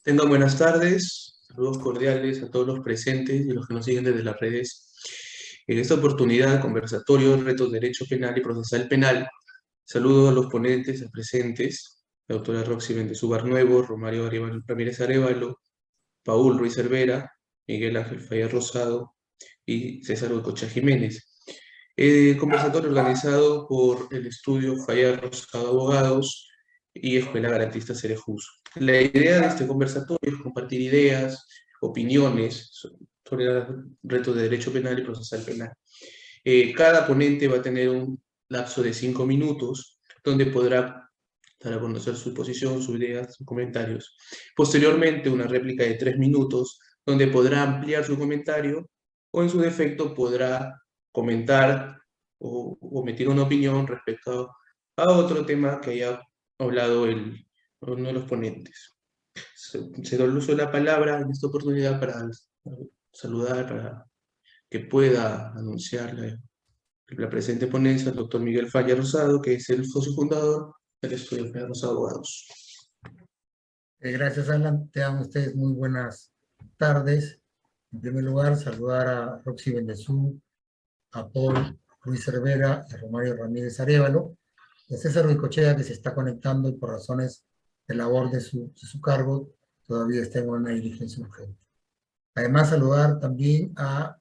Tengan buenas tardes, saludos cordiales a todos los presentes y los que nos siguen desde las redes. En esta oportunidad, conversatorio, retos de derecho penal y procesal penal. Saludo a los ponentes presentes, la doctora Roxy Bendezúbar Nuevo, Romario Ramírez Arévalo, Paul Ruiz Cervera, Miguel Ángel Falla Rosado y César Ococha Jiménez. Conversatorio organizado por el estudio Falla Rosado Abogados y Escuela Garantista Cerejus. La idea de este conversatorio es compartir ideas, opiniones sobre los retos de derecho penal y procesal penal. Cada ponente va a tener un lapso de 5 minutos donde podrá dar a conocer su posición, sus ideas, sus comentarios. Posteriormente, una réplica de 3 minutos donde podrá ampliar su comentario o en su defecto podrá comentar o emitir una opinión respecto a otro tema que haya hablado uno de los ponentes. Se da el uso de la palabra en esta oportunidad para saludar, para que pueda anunciar la presente ponencia el doctor Miguel Falla Rosado, que es el socio fundador del estudio Falla Rosado Abogados. Gracias, Alan. Tengan ustedes muy buenas tardes. En primer lugar, saludar a Roxy Bendezú, a Paul Ruiz Cervera, a Romario Ramírez Arévalo, y a César Ricochea, que se está conectando y por razones de labor de su cargo todavía está en una diligencia urgente. Además, saludar también a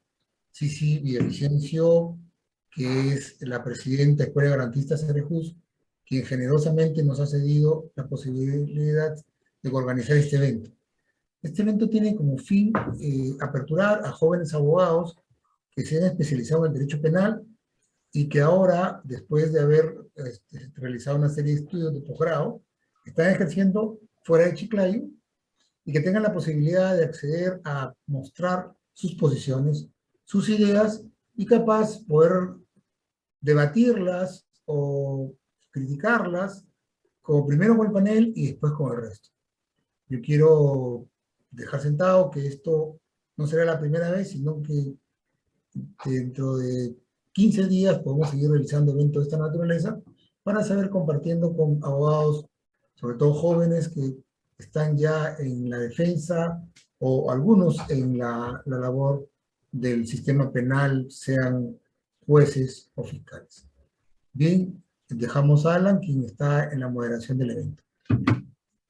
Cici Villavicencio, que es la presidenta de Escuela Garantista Cerejus, quien generosamente nos ha cedido la posibilidad de organizar este evento. Este evento tiene como fin aperturar a jóvenes abogados que se han especializado en derecho penal y que ahora, después de haber realizado una serie de estudios de posgrado, están ejerciendo fuera de Chiclayo y que tengan la posibilidad de acceder a mostrar sus posiciones, sus ideas y capaz poder debatirlas o criticarlas, como primero con el panel y después con el resto. Yo quiero dejar sentado que esto no será la primera vez, sino que dentro de 15 días podemos seguir realizando eventos de esta naturaleza para saber compartiendo con abogados, sobre todo jóvenes que están ya en la defensa o algunos en la labor del sistema penal, sean jueces o fiscales. Bien, dejamos a Alan, quien está en la moderación del evento.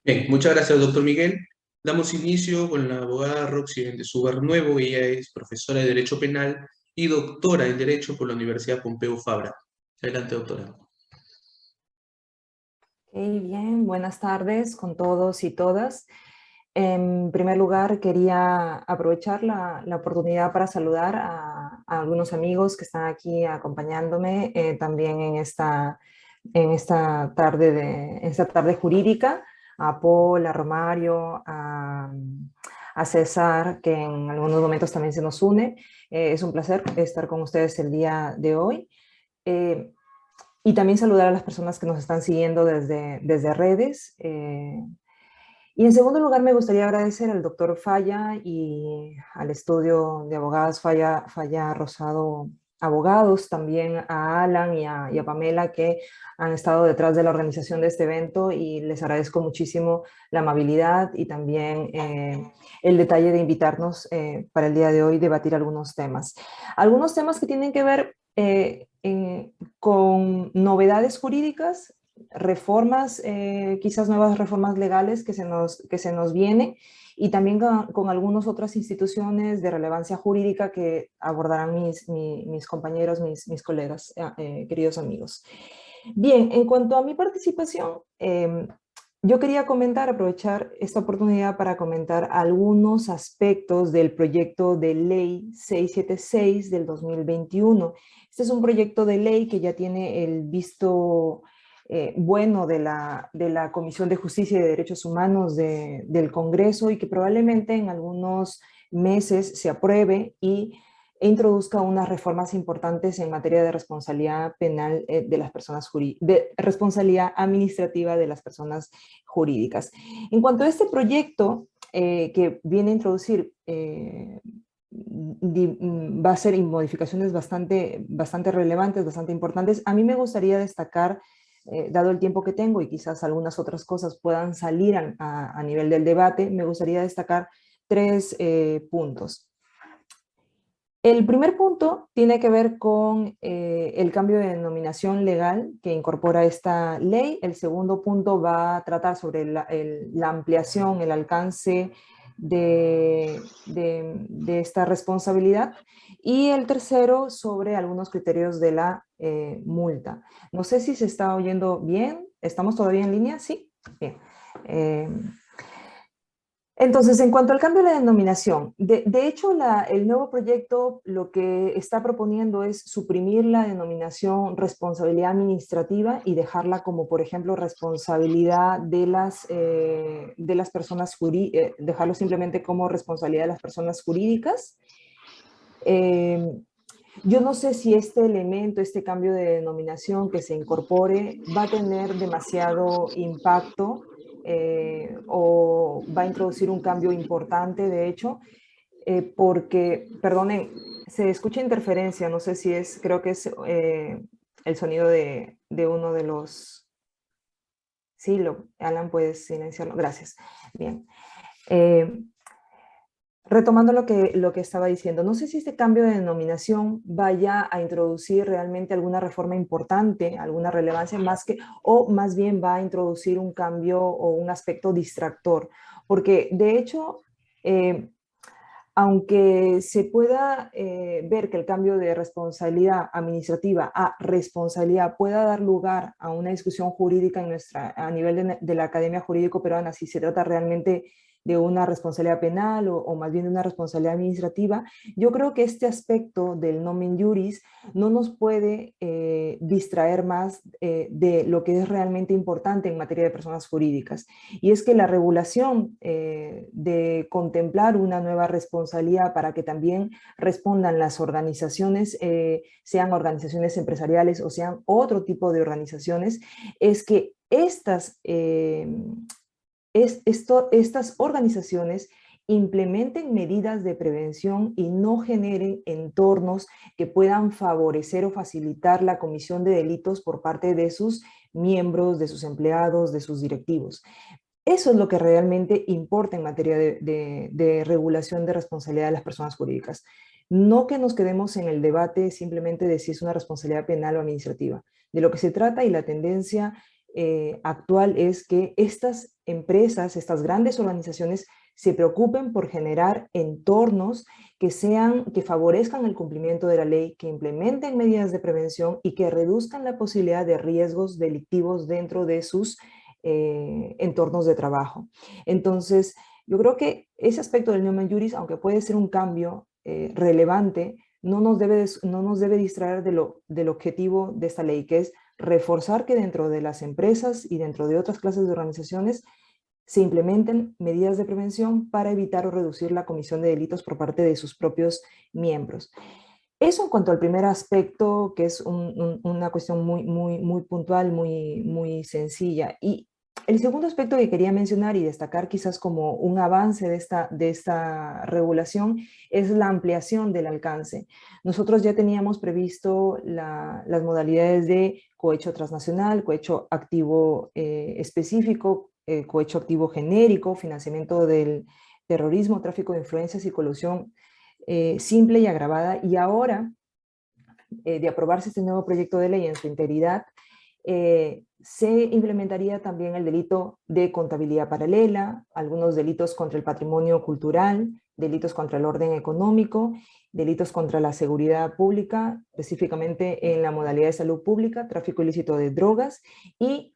Bien, muchas gracias, doctor Miguel. Damos inicio con la abogada Roxy Bendezúbar Nuevo. Ella es profesora de Derecho Penal y doctora en Derecho por la Universidad Pompeu Fabra. Adelante, doctora. Bien, buenas tardes con todos y todas. En primer lugar, quería aprovechar la oportunidad para saludar a algunos amigos que están aquí acompañándome también en esta tarde jurídica, a Paul, a Romario, a César, que en algunos momentos también se nos une. Es un placer estar con ustedes el día de hoy. Y también saludar a las personas que nos están siguiendo desde redes. Y en segundo lugar, me gustaría agradecer al doctor Falla y al estudio de abogados Falla Rosado Abogados, también a Alan y a Pamela, que han estado detrás de la organización de este evento, y les agradezco muchísimo la amabilidad y también el detalle de invitarnos para el día de hoy debatir algunos temas. Algunos temas que tienen que ver con novedades jurídicas, reformas, quizás nuevas reformas legales que se nos vienen, y también con algunas otras instituciones de relevancia jurídica que abordarán mis compañeros, mis colegas, queridos amigos. Bien, en cuanto a mi participación, yo quería aprovechar esta oportunidad para comentar algunos aspectos del proyecto de ley 676 del 2021. Este es un proyecto de ley que ya tiene el visto bueno de la Comisión de Justicia y de Derechos Humanos del Congreso, y que probablemente en algunos meses se apruebe e introduzca unas reformas importantes en materia de responsabilidad penal de las personas de responsabilidad administrativa de las personas jurídicas. En cuanto a este proyecto que viene a introducir va a ser modificaciones bastante relevantes, bastante importantes, a mí me gustaría destacar dado el tiempo que tengo y quizás algunas otras cosas puedan salir a nivel del debate, me gustaría destacar 3 puntos. El primer punto tiene que ver con el cambio de denominación legal que incorpora esta ley. El segundo punto va a tratar sobre la ampliación, el alcance de esta responsabilidad. Y el tercero sobre algunos criterios de la multa. No sé si se está oyendo bien. ¿Estamos todavía en línea? Sí. Bien. Entonces, en cuanto al cambio de la denominación, de hecho, el nuevo proyecto lo que está proponiendo es suprimir la denominación responsabilidad administrativa y dejarla como, por ejemplo, responsabilidad de las personas jurídicas, dejarlo simplemente como responsabilidad de las personas jurídicas. Yo no sé si este elemento, este cambio de denominación que se incorpore va a tener demasiado impacto o va a introducir un cambio importante, de hecho, porque, perdonen, se escucha interferencia, no sé si es, creo que es el sonido de uno de los... Sí, Alan, puedes silenciarlo, gracias. Bien. Retomando lo que estaba diciendo, no sé si este cambio de denominación vaya a introducir realmente alguna reforma importante, alguna relevancia o más bien va a introducir un cambio o un aspecto distractor, porque de hecho, aunque se pueda ver que el cambio de responsabilidad administrativa a responsabilidad pueda dar lugar a una discusión jurídica a nivel de la Academia Jurídico Peruana, si se trata realmente de una responsabilidad penal o más bien de una responsabilidad administrativa, yo creo que este aspecto del nomen juris no nos puede distraer más de lo que es realmente importante en materia de personas jurídicas. Y es que la regulación de contemplar una nueva responsabilidad para que también respondan las organizaciones, sean organizaciones empresariales o sean otro tipo de organizaciones, es que estas organizaciones implementen medidas de prevención y no generen entornos que puedan favorecer o facilitar la comisión de delitos por parte de sus miembros, de sus empleados, de sus directivos. Eso es lo que realmente importa en materia de regulación de responsabilidad de las personas jurídicas. No que nos quedemos en el debate simplemente de si es una responsabilidad penal o administrativa. De lo que se trata y la tendencia actual es que estas empresas, estas grandes organizaciones, se preocupen por generar entornos que favorezcan el cumplimiento de la ley, que implementen medidas de prevención y que reduzcan la posibilidad de riesgos delictivos dentro de sus entornos de trabajo. Entonces, yo creo que ese aspecto del nomen juris, aunque puede ser un cambio relevante, no nos debe distraer del objetivo de esta ley, que es reforzar que dentro de las empresas y dentro de otras clases de organizaciones se implementen medidas de prevención para evitar o reducir la comisión de delitos por parte de sus propios miembros. Eso en cuanto al primer aspecto, que es una cuestión muy puntual, muy sencilla. Y el segundo aspecto que quería mencionar y destacar quizás como un avance de esta regulación es la ampliación del alcance. Nosotros ya teníamos previsto las modalidades de cohecho transnacional, cohecho activo específico, cohecho activo genérico, financiamiento del terrorismo, tráfico de influencias y colusión simple y agravada. Y ahora, de aprobarse este nuevo proyecto de ley en su integridad, se implementaría también el delito de contabilidad paralela, algunos delitos contra el patrimonio cultural, delitos contra el orden económico, delitos contra la seguridad pública, específicamente en la modalidad de salud pública, tráfico ilícito de drogas y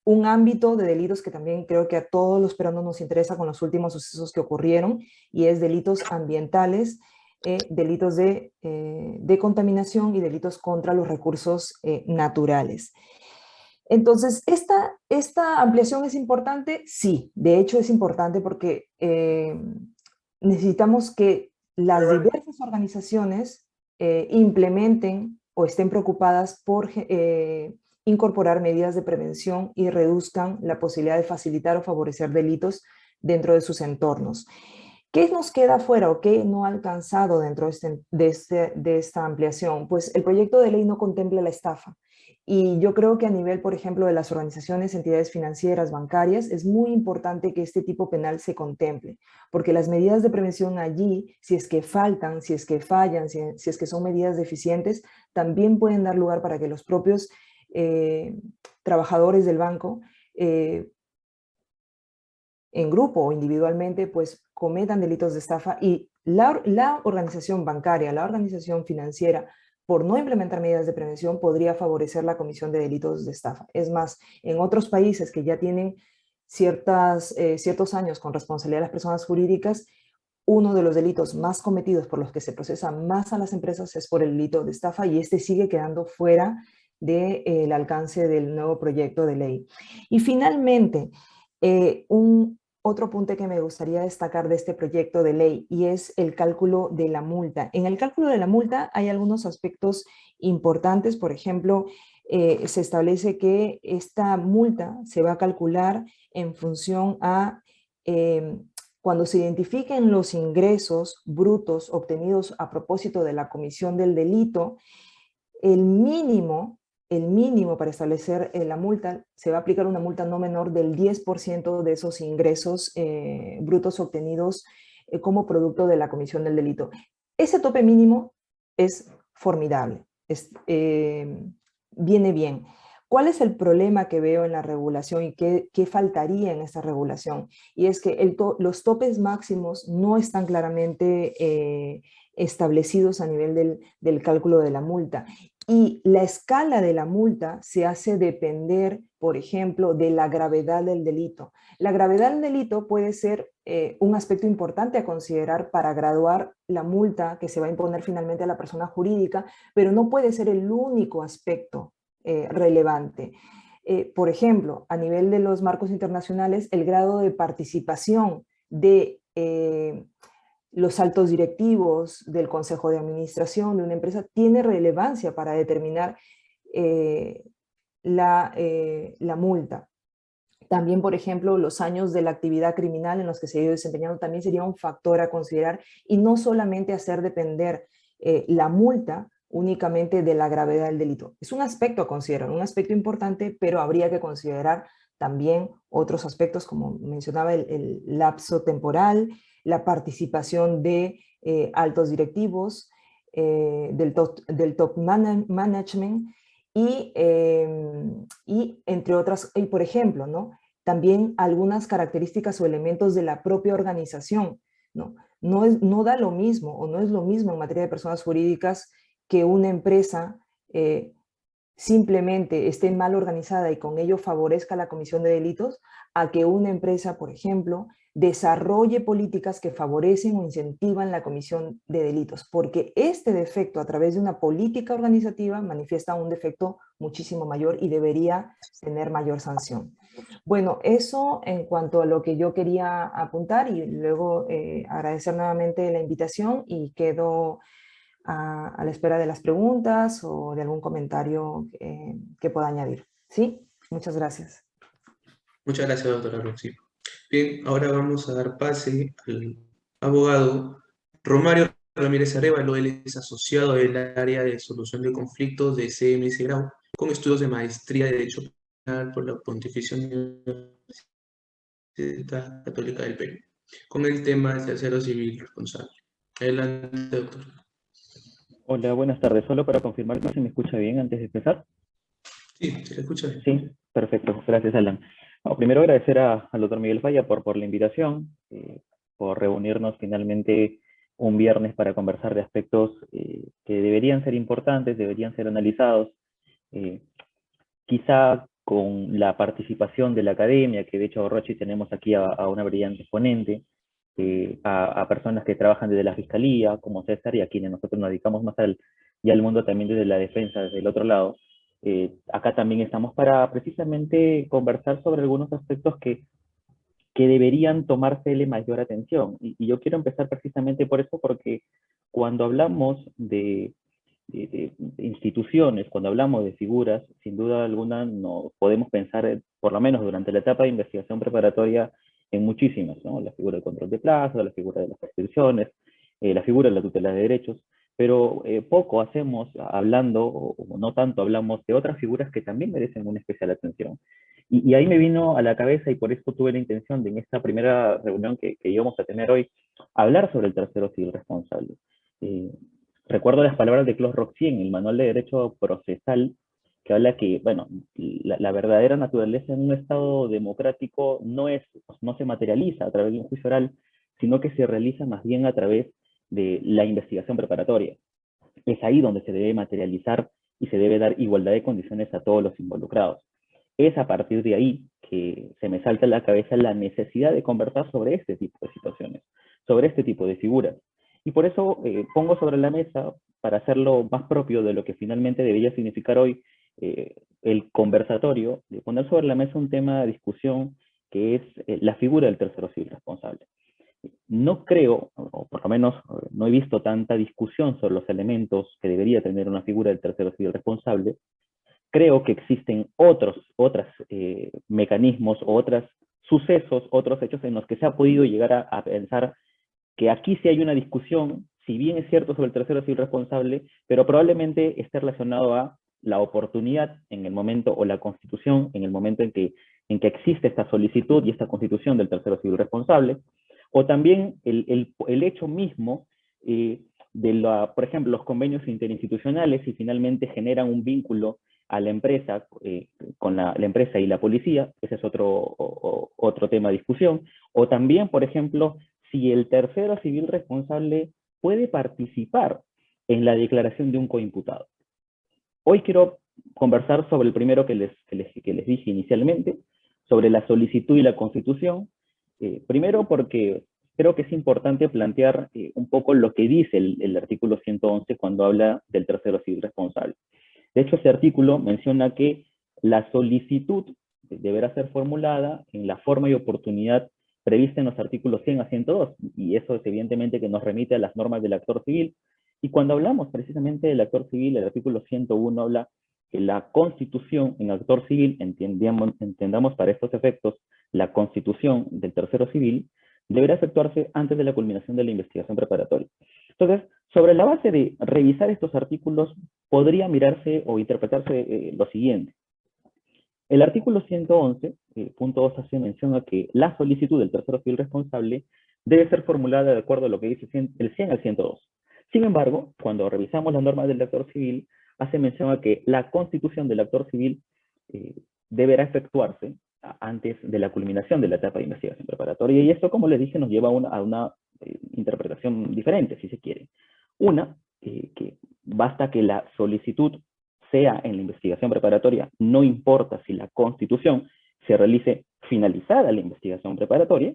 un ámbito de delitos que también creo que a todos los peruanos nos interesa con los últimos sucesos que ocurrieron, y es delitos ambientales, delitos de contaminación y delitos contra los recursos naturales. Entonces, ¿esta ampliación es importante? Sí, de hecho es importante porque necesitamos que las diversas organizaciones implementen o estén preocupadas por incorporar medidas de prevención y reduzcan la posibilidad de facilitar o favorecer delitos dentro de sus entornos. ¿Qué nos queda fuera o qué no ha alcanzado dentro de esta ampliación? Pues el proyecto de ley no contempla la estafa. Y yo creo que a nivel, por ejemplo, de las organizaciones, entidades financieras, bancarias, es muy importante que este tipo penal se contemple, porque las medidas de prevención allí, si es que faltan, si es que fallan, si es que son medidas deficientes, también pueden dar lugar para que los propios trabajadores del banco, en grupo o individualmente, pues cometan delitos de estafa, y la organización bancaria, la organización financiera, por no implementar medidas de prevención, podría favorecer la comisión de delitos de estafa. Es más, en otros países que ya tienen ciertos años con responsabilidad de las personas jurídicas, uno de los delitos más cometidos por los que se procesa más a las empresas es por el delito de estafa, y este sigue quedando fuera del alcance del nuevo proyecto de ley. Y finalmente, otro apunte que me gustaría destacar de este proyecto de ley, y es el cálculo de la multa. En el cálculo de la multa hay algunos aspectos importantes. Por ejemplo, se establece que esta multa se va a calcular en función a cuando se identifiquen los ingresos brutos obtenidos a propósito de la comisión del delito. El mínimo para establecer la multa, se va a aplicar una multa no menor del 10% de esos ingresos brutos obtenidos como producto de la comisión del delito. Ese tope mínimo es formidable, viene bien. ¿Cuál es el problema que veo en la regulación y qué faltaría en esta regulación? Y es que los topes máximos no están claramente establecidos a nivel del cálculo de la multa. Y la escala de la multa se hace depender, por ejemplo, de la gravedad del delito. La gravedad del delito puede ser un aspecto importante a considerar para graduar la multa que se va a imponer finalmente a la persona jurídica, pero no puede ser el único aspecto relevante. Por ejemplo, a nivel de los marcos internacionales, el grado de participación de los altos directivos del consejo de administración de una empresa tiene relevancia para determinar la multa. También, por ejemplo, los años de la actividad criminal en los que se ha ido desempeñando también sería un factor a considerar, y no solamente hacer depender la multa únicamente de la gravedad del delito. Es un aspecto a considerar, un aspecto importante, pero habría que considerar también otros aspectos, como mencionaba, el lapso temporal, la participación de altos directivos, del top management, y entre otras, y por ejemplo, ¿no? También algunas características o elementos de la propia organización, ¿no? No da lo mismo, o no es lo mismo en materia de personas jurídicas, que una empresa simplemente esté mal organizada y con ello favorezca la comisión de delitos, a que una empresa, por ejemplo, desarrolle políticas que favorecen o incentivan la comisión de delitos, porque este defecto a través de una política organizativa manifiesta un defecto muchísimo mayor y debería tener mayor sanción. Bueno, eso en cuanto a lo que yo quería apuntar, y luego agradecer nuevamente la invitación, y quedo a la espera de las preguntas o de algún comentario que pueda añadir. ¿Sí? Muchas gracias. Muchas gracias, doctora Roxy. Bien, ahora vamos a dar pase al abogado Romario Ramírez Arévalo. Él es asociado del área de solución de conflictos de CMS Grau, con estudios de maestría de Derecho Penal por la Pontificia Universidad Católica del Perú, con el tema del tercero civil responsable. Adelante, doctor. Hola, buenas tardes. Solo para confirmar que se me escucha bien antes de empezar. Sí, se le escucha bien. Sí, perfecto. Gracias, Alan. Bueno, primero agradecer al doctor Miguel Falla por la invitación, por reunirnos finalmente un viernes para conversar de aspectos que deberían ser importantes, deberían ser analizados, quizá con la participación de la academia, que de hecho, Rochi, tenemos aquí a una brillante ponente, a personas que trabajan desde la Fiscalía, como César, y a quienes nosotros nos dedicamos más al mundo también desde la defensa, desde el otro lado. Acá también estamos para precisamente conversar sobre algunos aspectos que deberían tomársele mayor atención. Y yo quiero empezar precisamente por eso, porque cuando hablamos de instituciones, cuando hablamos de figuras, sin duda alguna no podemos pensar, por lo menos durante la etapa de investigación preparatoria, en muchísimas, ¿no? La figura del control de plazos, la figura de las prescripciones, la figura de la tutela de derechos, pero poco hacemos hablando, o no tanto hablamos de otras figuras que también merecen una especial atención. Y ahí me vino a la cabeza, y por eso tuve la intención de en esta primera reunión que íbamos a tener hoy, hablar sobre el tercero civil responsable. Recuerdo las palabras de Claude Roxy en el Manual de Derecho Procesal, que habla que, bueno, la verdadera naturaleza en un Estado democrático no se materializa a través de un juicio oral, sino que se realiza más bien a través de la investigación preparatoria. Es ahí donde se debe materializar y se debe dar igualdad de condiciones a todos los involucrados. Es a partir de ahí que se me salta a la cabeza la necesidad de conversar sobre este tipo de situaciones, sobre este tipo de figuras. Y por eso pongo sobre la mesa, para hacerlo más propio de lo que finalmente debería significar hoy el conversatorio, de poner sobre la mesa un tema de discusión que es la figura del tercero civil responsable. No creo, o por lo menos no he visto tanta discusión sobre los elementos que debería tener una figura del tercero civil responsable. Creo que existen otros mecanismos, otros sucesos, otros hechos en los que se ha podido llegar a pensar que aquí sí hay una discusión, si bien es cierto sobre el tercero civil responsable, pero probablemente esté relacionado a la oportunidad en el momento, o la constitución en el momento en que existe esta solicitud y esta constitución del tercero civil responsable, o también el hecho mismo por ejemplo, los convenios interinstitucionales, y finalmente generan un vínculo a la empresa, con la empresa y la policía. Ese es otro tema de discusión. O también, por ejemplo, si el tercero civil responsable puede participar en la declaración de un coimputado. Hoy quiero conversar sobre el primero que les dije inicialmente, sobre la solicitud y la constitución. Primero porque creo que es importante plantear un poco lo que dice el artículo 111 cuando habla del tercero civil responsable. De hecho, ese artículo menciona que la solicitud deberá ser formulada en la forma y oportunidad prevista en los artículos 100 a 102, y eso es evidentemente que nos remite a las normas del actor civil. Y cuando hablamos precisamente del actor civil, el artículo 101 habla que la constitución en actor civil, entendamos para estos efectos, la constitución del tercero civil, deberá efectuarse antes de la culminación de la investigación preparatoria. Entonces, sobre la base de revisar estos artículos, podría mirarse o interpretarse lo siguiente. El artículo 111, punto 2, hace mención a que la solicitud del tercero civil responsable debe ser formulada de acuerdo a lo que dice el 100 al 102. Sin embargo, cuando revisamos las normas del actor civil, hace mención a que la constitución del actor civil deberá efectuarse antes de la culminación de la etapa de investigación preparatoria. Y esto, como les dije, nos lleva a una interpretación diferente, si se quiere. Una, que basta que la solicitud sea en la investigación preparatoria, no importa si la constitución se realice finalizada la investigación preparatoria,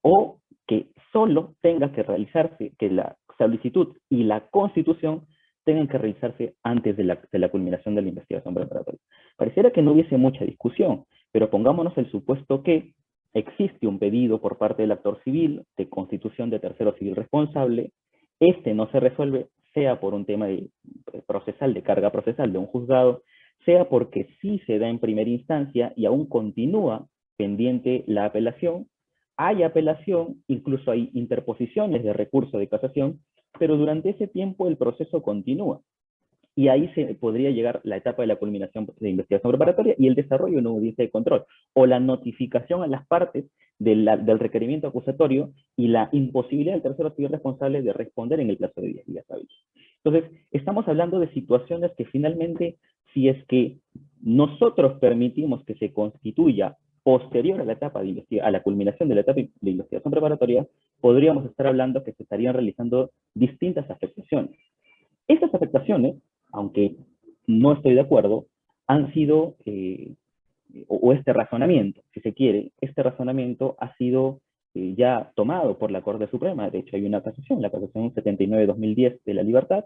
o que solo tenga que realizarse, que la solicitud y la constitución tengan que realizarse antes de la culminación de la investigación preparatoria. Pareciera que no hubiese mucha discusión, pero pongámonos el supuesto que existe un pedido por parte del actor civil de constitución de tercero civil responsable, este no se resuelve, sea por un tema procesal, de carga procesal de un juzgado, sea porque sí se da en primera instancia y aún continúa pendiente la apelación. Hay apelación, incluso hay interposiciones de recurso de casación, pero durante ese tiempo el proceso continúa. Y ahí se podría llegar la etapa de la culminación de investigación preparatoria y el desarrollo de una audiencia de control, o la notificación a las partes del requerimiento acusatorio y la imposibilidad del tercero civil responsable de responder en el plazo de 10 días hábiles. Entonces, estamos hablando de situaciones que finalmente, si es que nosotros permitimos que se constituya posterior a la etapa a la culminación de la etapa de investigación preparatoria, podríamos estar hablando que se estarían realizando distintas afectaciones. Estas afectaciones, aunque no estoy de acuerdo, han sido, o este razonamiento, si se quiere, este razonamiento ha sido ya tomado por la Corte Suprema. De hecho, hay una casación, la casación 79-2010 de la Libertad.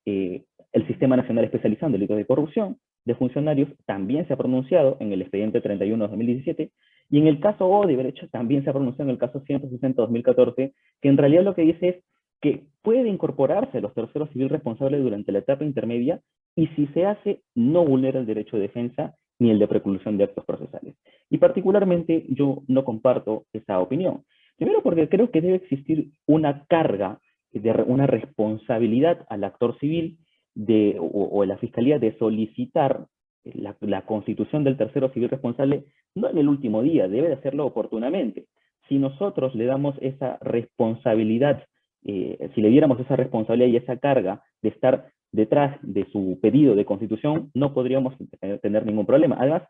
El Sistema Nacional Especializado en Delitos de Corrupción de Funcionarios también se ha pronunciado en el expediente 31-2017, y en el caso Odebrecht también se ha pronunciado en el caso 160-2014, que en realidad lo que dice es que puede incorporarse a los terceros civil responsables durante la etapa intermedia, y si se hace, no vulnera el derecho de defensa ni el de preclusión de actos procesales. Y particularmente yo no comparto esa opinión. Primero porque creo que debe existir una carga una responsabilidad al actor civil o la Fiscalía de solicitar la constitución del tercero civil responsable, no en el último día, debe de hacerlo oportunamente. Si nosotros le damos esa responsabilidad, si le diéramos esa responsabilidad y esa carga de estar detrás de su pedido de constitución, no podríamos tener ningún problema. Además,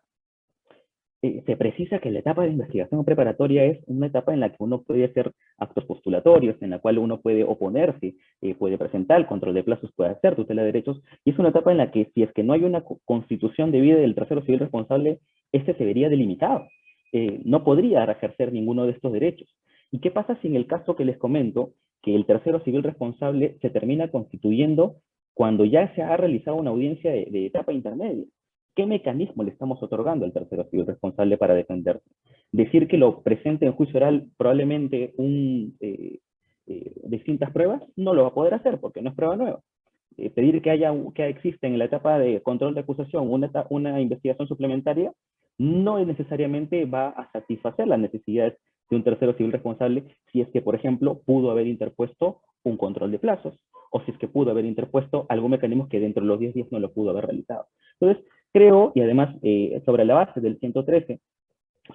se precisa que la etapa de investigación preparatoria es una etapa en la que uno puede hacer actos postulatorios, en la cual uno puede oponerse, puede presentar el control de plazos, puede hacer tutela de derechos, y es una etapa en la que si es que no hay una constitución debida del tercero civil responsable, este se vería delimitado. No podría ejercer ninguno de estos derechos. ¿Y qué pasa si en el caso que les comento, que el tercero civil responsable se termina constituyendo cuando ya se ha realizado una audiencia de etapa intermedia? ¿Qué mecanismo le estamos otorgando al tercero civil responsable para defenderse? Decir que lo presente en juicio oral probablemente distintas pruebas, no lo va a poder hacer porque no es prueba nueva. Pedir que exista en la etapa de control de acusación una investigación suplementaria no necesariamente va a satisfacer las necesidades de un tercero civil responsable si es que, por ejemplo, pudo haber interpuesto un control de plazos o si es que pudo haber interpuesto algún mecanismo que dentro de los 10 días no lo pudo haber realizado. Entonces, creo, y además sobre la base del 113,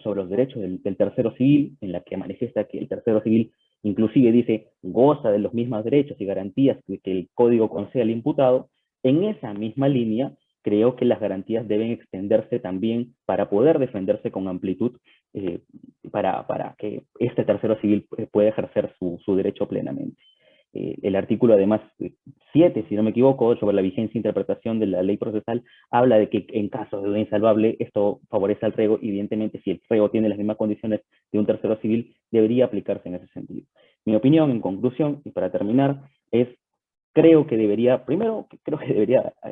sobre los derechos del tercero civil, en la que manifiesta que el tercero civil inclusive dice goza de los mismos derechos y garantías que el código concede al imputado, en esa misma línea creo que las garantías deben extenderse también para poder defenderse con amplitud, para que este tercero civil pueda ejercer su derecho plenamente. El artículo, además, 7, si no me equivoco, sobre la vigencia e interpretación de la ley procesal, habla de que en caso de duda insalvable, esto favorece al reo, y evidentemente si el reo tiene las mismas condiciones de un tercero civil, debería aplicarse en ese sentido. Mi opinión, en conclusión, y para terminar, es, creo que debería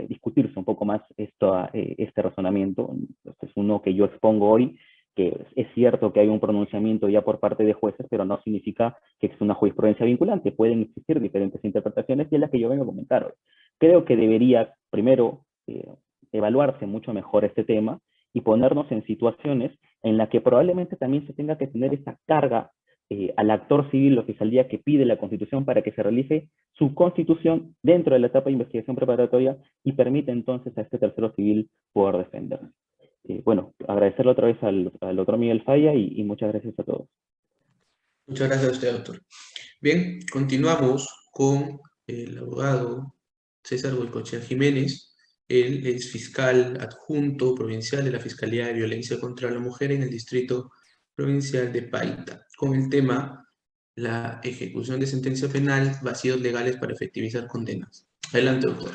discutirse un poco más este razonamiento. Este es uno que yo expongo hoy, que es cierto que hay un pronunciamiento ya por parte de jueces, pero no significa que es una jurisprudencia vinculante. Pueden existir diferentes interpretaciones y es la que yo vengo a comentar hoy. Creo que debería, primero, evaluarse mucho mejor este tema y ponernos en situaciones en las que probablemente también se tenga que tener esa carga al actor civil o fiscalía que pide la constitución para que se realice su constitución dentro de la etapa de investigación preparatoria y permite entonces a este tercero civil poder defenderse. Bueno, agradecerle otra vez al doctor Miguel Falla y muchas gracias a todos. Muchas gracias a usted, doctor. Bien, continuamos con el abogado César Goicoechea Jiménez. Él es fiscal adjunto provincial de la Fiscalía de Violencia contra la Mujer en el Distrito Provincial de Paita, con el tema la ejecución de sentencia penal, vacíos legales para efectivizar condenas. Adelante, doctor.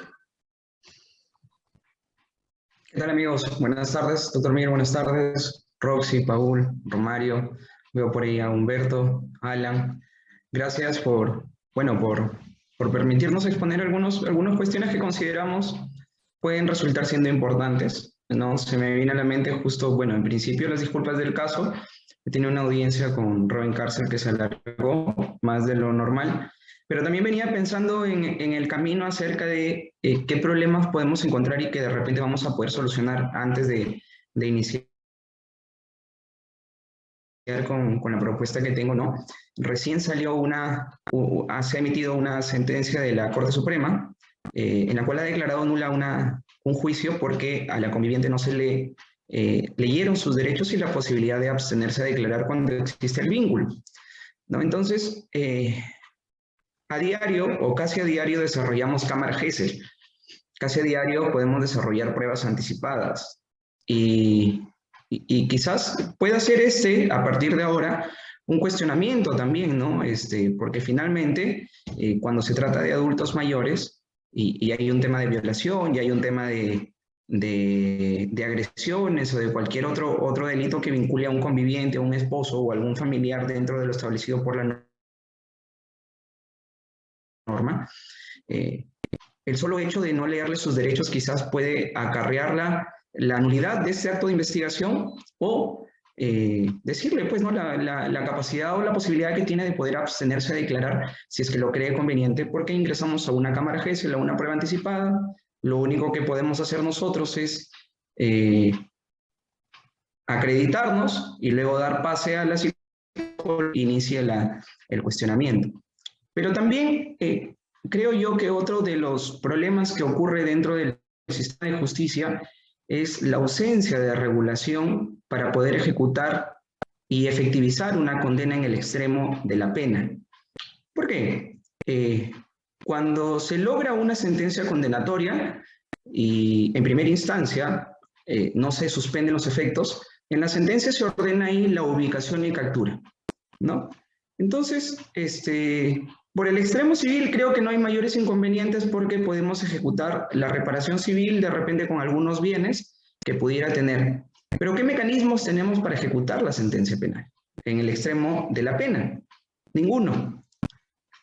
¿Qué tal, amigos? Buenas tardes, doctor Miguel, buenas tardes. Roxy, Paul, Romario, veo por ahí a Humberto, Alan. Gracias por permitirnos exponer algunas cuestiones que consideramos pueden resultar siendo importantes, ¿no? Se me viene a la mente justo, bueno, en principio las disculpas del caso. Tiene una audiencia con Robin Cárcel que se alargó más de lo normal. Pero también venía pensando en el camino acerca de qué problemas podemos encontrar y que de repente vamos a poder solucionar antes de iniciar con la propuesta que tengo, ¿no? Recién salió se ha emitido una sentencia de la Corte Suprema en la cual ha declarado nula un juicio porque a la conviviente no se le leyeron sus derechos y la posibilidad de abstenerse a declarar cuando existe el vínculo, ¿no? Entonces, a diario o casi a diario desarrollamos cámara Gesell. Casi a diario podemos desarrollar pruebas anticipadas. Y quizás pueda ser a partir de ahora, un cuestionamiento también, ¿no? Porque finalmente, cuando se trata de adultos mayores y hay un tema de violación y hay un tema de agresiones o de cualquier otro delito que vincule a un conviviente, a un esposo o algún familiar dentro de lo establecido por la norma, el solo hecho de no leerle sus derechos quizás puede acarrear la nulidad de este acto de investigación o decirle, pues, ¿no? la capacidad o la posibilidad que tiene de poder abstenerse a declarar si es que lo cree conveniente, porque ingresamos a una cámara Gesell, a una prueba anticipada. Lo único que podemos hacer nosotros es acreditarnos y luego dar pase a la situación, inicia el cuestionamiento. Pero también creo yo que otro de los problemas que ocurre dentro del sistema de justicia es la ausencia de regulación para poder ejecutar y efectivizar una condena en el extremo de la pena. ¿Por qué? Cuando se logra una sentencia condenatoria y en primera instancia no se suspenden los efectos, en la sentencia se ordena ahí la ubicación y captura, ¿no? Entonces, por el extremo civil creo que no hay mayores inconvenientes porque podemos ejecutar la reparación civil de repente con algunos bienes que pudiera tener. Pero ¿qué mecanismos tenemos para ejecutar la sentencia penal? En el extremo de la pena. Ninguno.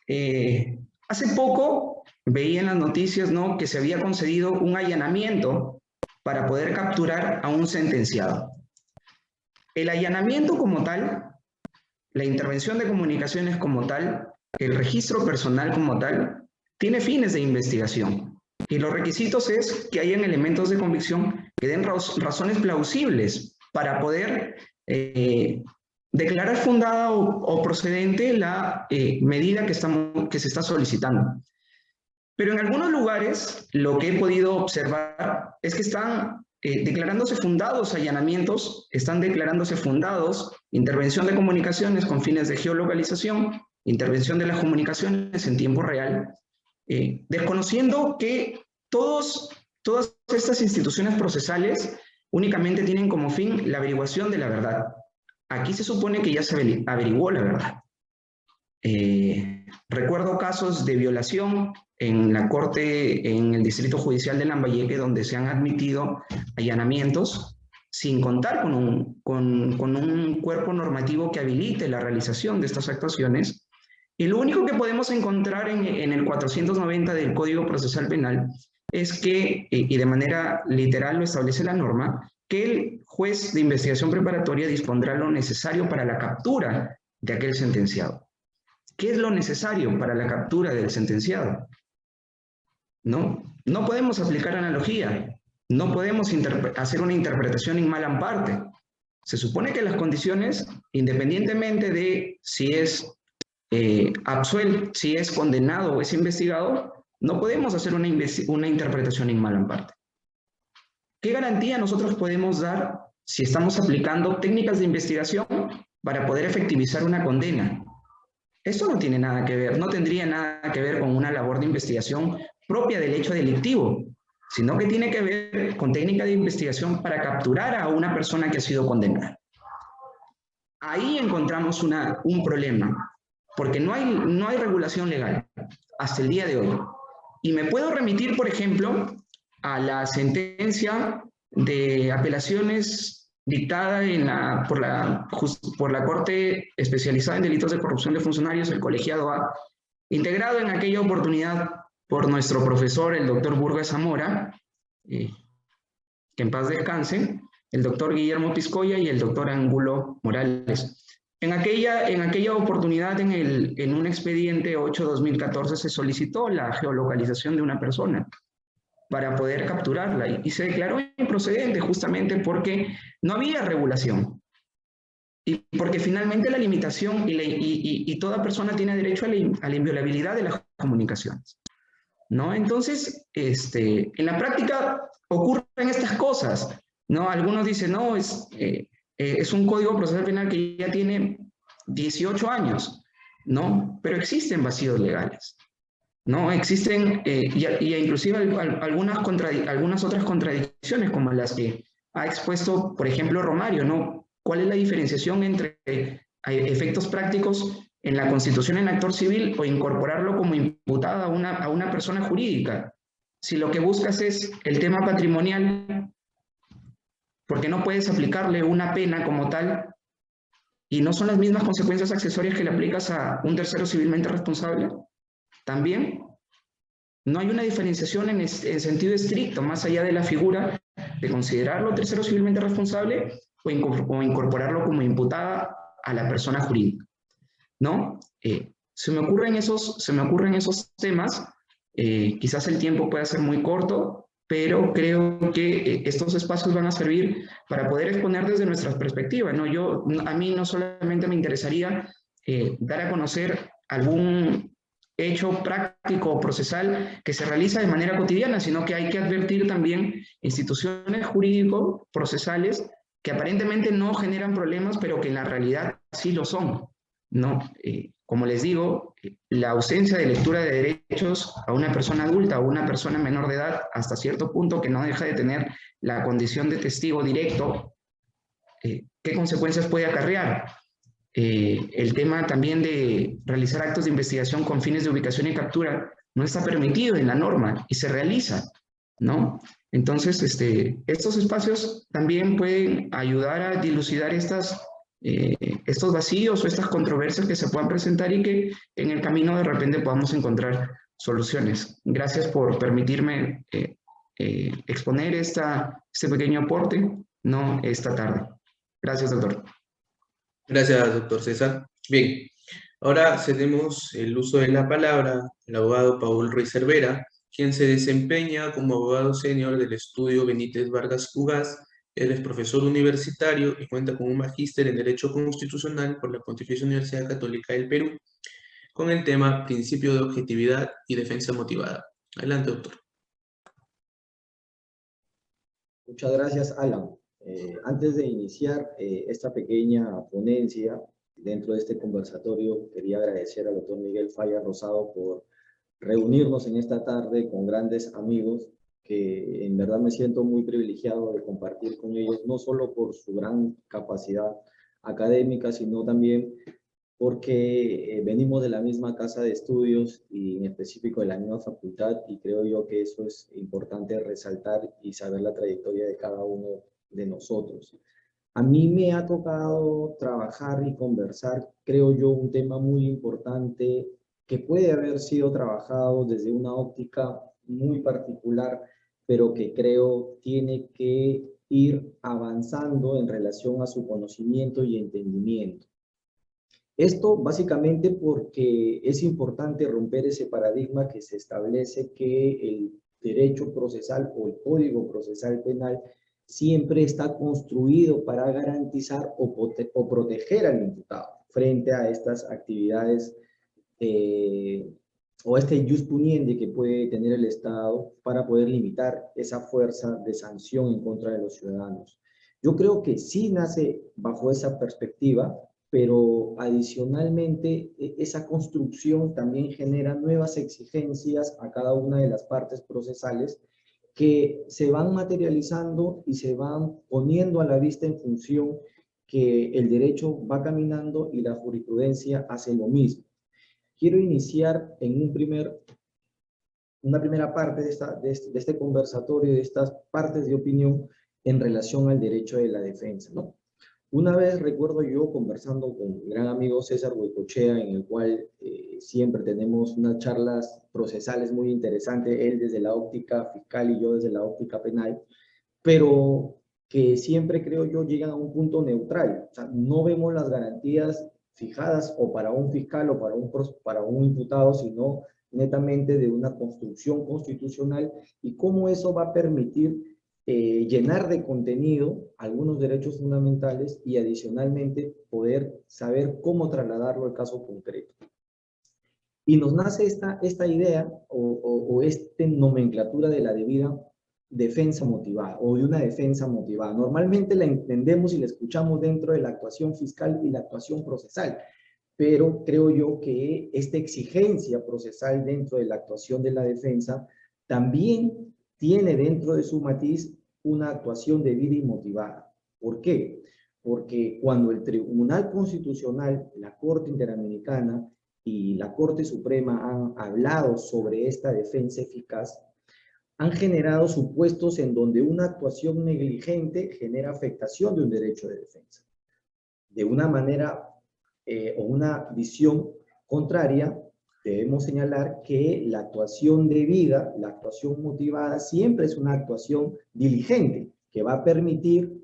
Hace poco veía en las noticias, ¿no?, que se había concedido un allanamiento para poder capturar a un sentenciado. El allanamiento como tal, la intervención de comunicaciones como tal, el registro personal como tal, tiene fines de investigación. Y los requisitos es que hayan elementos de convicción que den razones plausibles para poder declarar fundada o procedente la medida que se está solicitando. Pero en algunos lugares lo que he podido observar es que están declarándose fundados allanamientos, están declarándose fundados intervención de comunicaciones con fines de geolocalización, intervención de las comunicaciones en tiempo real, desconociendo que todas estas instituciones procesales únicamente tienen como fin la averiguación de la verdad. Aquí se supone que ya se averiguó la verdad. Recuerdo casos de violación en la corte, en el Distrito Judicial de Lambayeque, donde se han admitido allanamientos sin contar con un cuerpo normativo que habilite la realización de estas actuaciones. Y lo único que podemos encontrar en el 490 del Código Procesal Penal es que, y de manera literal lo establece la norma, que el juez de investigación preparatoria dispondrá lo necesario para la captura de aquel sentenciado. ¿Qué es lo necesario para la captura del sentenciado? No podemos aplicar analogía, no podemos hacer una interpretación in malam parte. Se supone que las condiciones, independientemente de si es absuelto, si es condenado o es investigado, no podemos hacer una interpretación in malam parte. ¿Qué garantía nosotros podemos dar si estamos aplicando técnicas de investigación para poder efectivizar una condena? Esto no tiene nada que ver, no tendría nada que ver con una labor de investigación propia del hecho delictivo, sino que tiene que ver con técnica de investigación para capturar a una persona que ha sido condenada. Ahí encontramos un problema, porque no hay regulación legal hasta el día de hoy. Y me puedo remitir, por ejemplo, a la sentencia de apelaciones dictada por la Corte Especializada en Delitos de Corrupción de Funcionarios, el Colegiado A, integrado en aquella oportunidad por nuestro profesor, el doctor Burgas Zamora, que en paz descanse, el doctor Guillermo Piscoya y el doctor Angulo Morales. En aquella oportunidad, en un expediente 8/2014, se solicitó la geolocalización de una persona para poder capturarla y se declaró improcedente justamente porque no había regulación y porque finalmente la limitación y toda persona tiene derecho a la inviolabilidad de las comunicaciones, ¿no? Entonces, en la práctica ocurren estas cosas, ¿no? Algunos dicen, no, es un código procesal penal que ya tiene 18 años, ¿no? Pero existen vacíos legales, ¿no? Existen, y inclusive algunas otras contradicciones como las que ha expuesto, por ejemplo, Romario, ¿no? ¿Cuál es la diferenciación entre efectos prácticos en la constitución en actor civil o incorporarlo como imputada a una persona jurídica? Si lo que buscas es el tema patrimonial, porque no puedes aplicarle una pena como tal y no son las mismas consecuencias accesorias que le aplicas a un tercero civilmente responsable. También no hay una diferenciación en sentido estricto, más allá de la figura de considerarlo tercero civilmente responsable o incorporarlo como imputada a la persona jurídica, ¿no? Se me ocurren esos temas, quizás el tiempo pueda ser muy corto, pero creo que estos espacios van a servir para poder exponer desde nuestras perspectivas, ¿no? A mí no solamente me interesaría dar a conocer hecho práctico o procesal que se realiza de manera cotidiana, sino que hay que advertir también instituciones jurídico-procesales que aparentemente no generan problemas, pero que en la realidad sí lo son, ¿no? Como les digo, la ausencia de lectura de derechos a una persona adulta o una persona menor de edad, hasta cierto punto que no deja de tener la condición de testigo directo, ¿qué consecuencias puede acarrear? El tema también de realizar actos de investigación con fines de ubicación y captura no está permitido en la norma y se realiza, ¿no? Entonces, estos espacios también pueden ayudar a dilucidar estos vacíos o estas controversias que se puedan presentar y que en el camino de repente podamos encontrar soluciones. Gracias por permitirme exponer este pequeño aporte, ¿no? Esta tarde. Gracias, doctor. Gracias, doctor César. Bien, ahora cedemos el uso de la palabra al abogado Paul Ruiz Cervera, quien se desempeña como abogado senior del estudio Benítez Vargas Ugaz. Él es profesor universitario y cuenta con un magíster en Derecho Constitucional por la Pontificia Universidad Católica del Perú, con el tema Principio de Objetividad y Defensa Motivada. Adelante, doctor. Muchas gracias, Alan. Antes de iniciar esta pequeña ponencia dentro de este conversatorio, quería agradecer al doctor Miguel Falla Rosado por reunirnos en esta tarde con grandes amigos que en verdad me siento muy privilegiado de compartir con ellos, no solo por su gran capacidad académica, sino también porque venimos de la misma casa de estudios y en específico de la misma facultad, y creo yo que eso es importante resaltar y saber la trayectoria de cada uno de nosotros. A mí me ha tocado trabajar y conversar, creo yo, un tema muy importante que puede haber sido trabajado desde una óptica muy particular, pero que creo tiene que ir avanzando en relación a su conocimiento y entendimiento. Esto básicamente porque es importante romper ese paradigma que se establece que el derecho procesal o el Código Procesal Penal siempre está construido para garantizar o proteger al imputado frente a estas actividades o este ius puniendi que puede tener el Estado para poder limitar esa fuerza de sanción en contra de los ciudadanos. Yo creo que sí nace bajo esa perspectiva, pero adicionalmente esa construcción también genera nuevas exigencias a cada una de las partes procesales que se van materializando y se van poniendo a la vista en función que el derecho va caminando y la jurisprudencia hace lo mismo. Quiero iniciar en una primera parte de este conversatorio, de estas partes de opinión en relación al derecho de la defensa, ¿no? Una vez recuerdo yo conversando con mi gran amigo César Huecochea, en el cual siempre tenemos unas charlas procesales muy interesantes, él desde la óptica fiscal y yo desde la óptica penal, pero que siempre creo yo llegan a un punto neutral. O sea, no vemos las garantías fijadas o para un fiscal o para un imputado, sino netamente de una construcción constitucional y cómo eso va a permitir llenar de contenido algunos derechos fundamentales y adicionalmente poder saber cómo trasladarlo al caso concreto. Y nos nace esta idea o esta nomenclatura de la debida defensa motivada o de una defensa motivada. Normalmente la entendemos y la escuchamos dentro de la actuación fiscal y la actuación procesal, pero creo yo que esta exigencia procesal dentro de la actuación de la defensa también tiene dentro de su matiz una actuación debida y motivada. ¿Por qué? Porque cuando el Tribunal Constitucional, la Corte Interamericana y la Corte Suprema han hablado sobre esta defensa eficaz, han generado supuestos en donde una actuación negligente genera afectación de un derecho de defensa. De una manera o una visión contraria, debemos señalar que la actuación debida, la actuación motivada, siempre es una actuación diligente que va a permitir,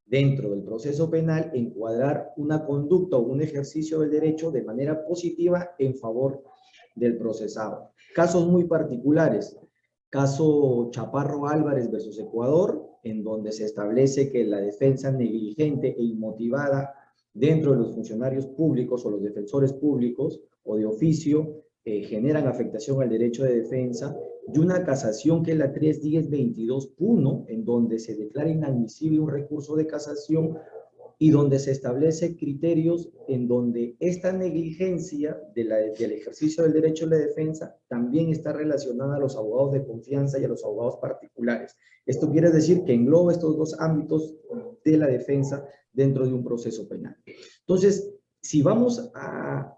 dentro del proceso penal, encuadrar una conducta o un ejercicio del derecho de manera positiva en favor del procesado. Casos muy particulares. Caso Chaparro Álvarez versus Ecuador, en donde se establece que la defensa negligente e inmotivada dentro de los funcionarios públicos o los defensores públicos o de oficio generan afectación al derecho de defensa, y una casación que es la 310-22-1, en donde se declara inadmisible un recurso de casación y donde se establece criterios en donde esta negligencia del ejercicio del derecho de defensa también está relacionada a los abogados de confianza y a los abogados particulares. Esto quiere decir que engloba estos dos ámbitos de la defensa dentro de un proceso penal. Entonces, si vamos a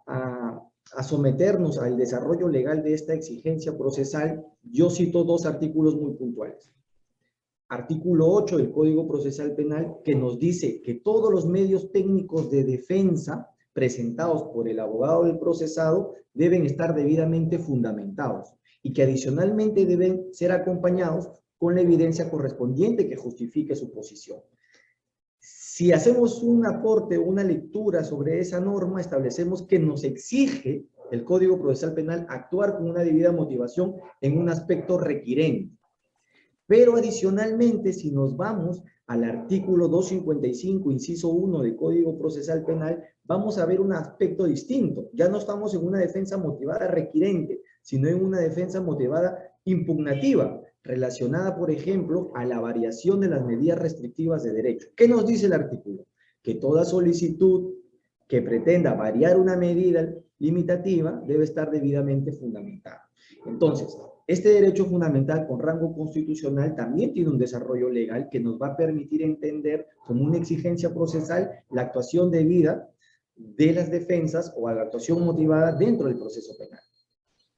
someternos al desarrollo legal de esta exigencia procesal, yo cito dos artículos muy puntuales. Artículo 8 del Código Procesal Penal, que nos dice que todos los medios técnicos de defensa presentados por el abogado del procesado deben estar debidamente fundamentados y que adicionalmente deben ser acompañados con la evidencia correspondiente que justifique su posición. Si hacemos un aporte o una lectura sobre esa norma, establecemos que nos exige el Código Procesal Penal actuar con una debida motivación en un aspecto requirente. Pero adicionalmente, si nos vamos al artículo 255, inciso 1 del Código Procesal Penal, vamos a ver un aspecto distinto. Ya no estamos en una defensa motivada requirente, sino en una defensa motivada impugnativa, relacionada, por ejemplo, a la variación de las medidas restrictivas de derecho. ¿Qué nos dice el artículo? Que toda solicitud que pretenda variar una medida limitativa debe estar debidamente fundamentada. Entonces, este derecho fundamental con rango constitucional también tiene un desarrollo legal que nos va a permitir entender como una exigencia procesal la actuación debida de las defensas o a la actuación motivada dentro del proceso penal.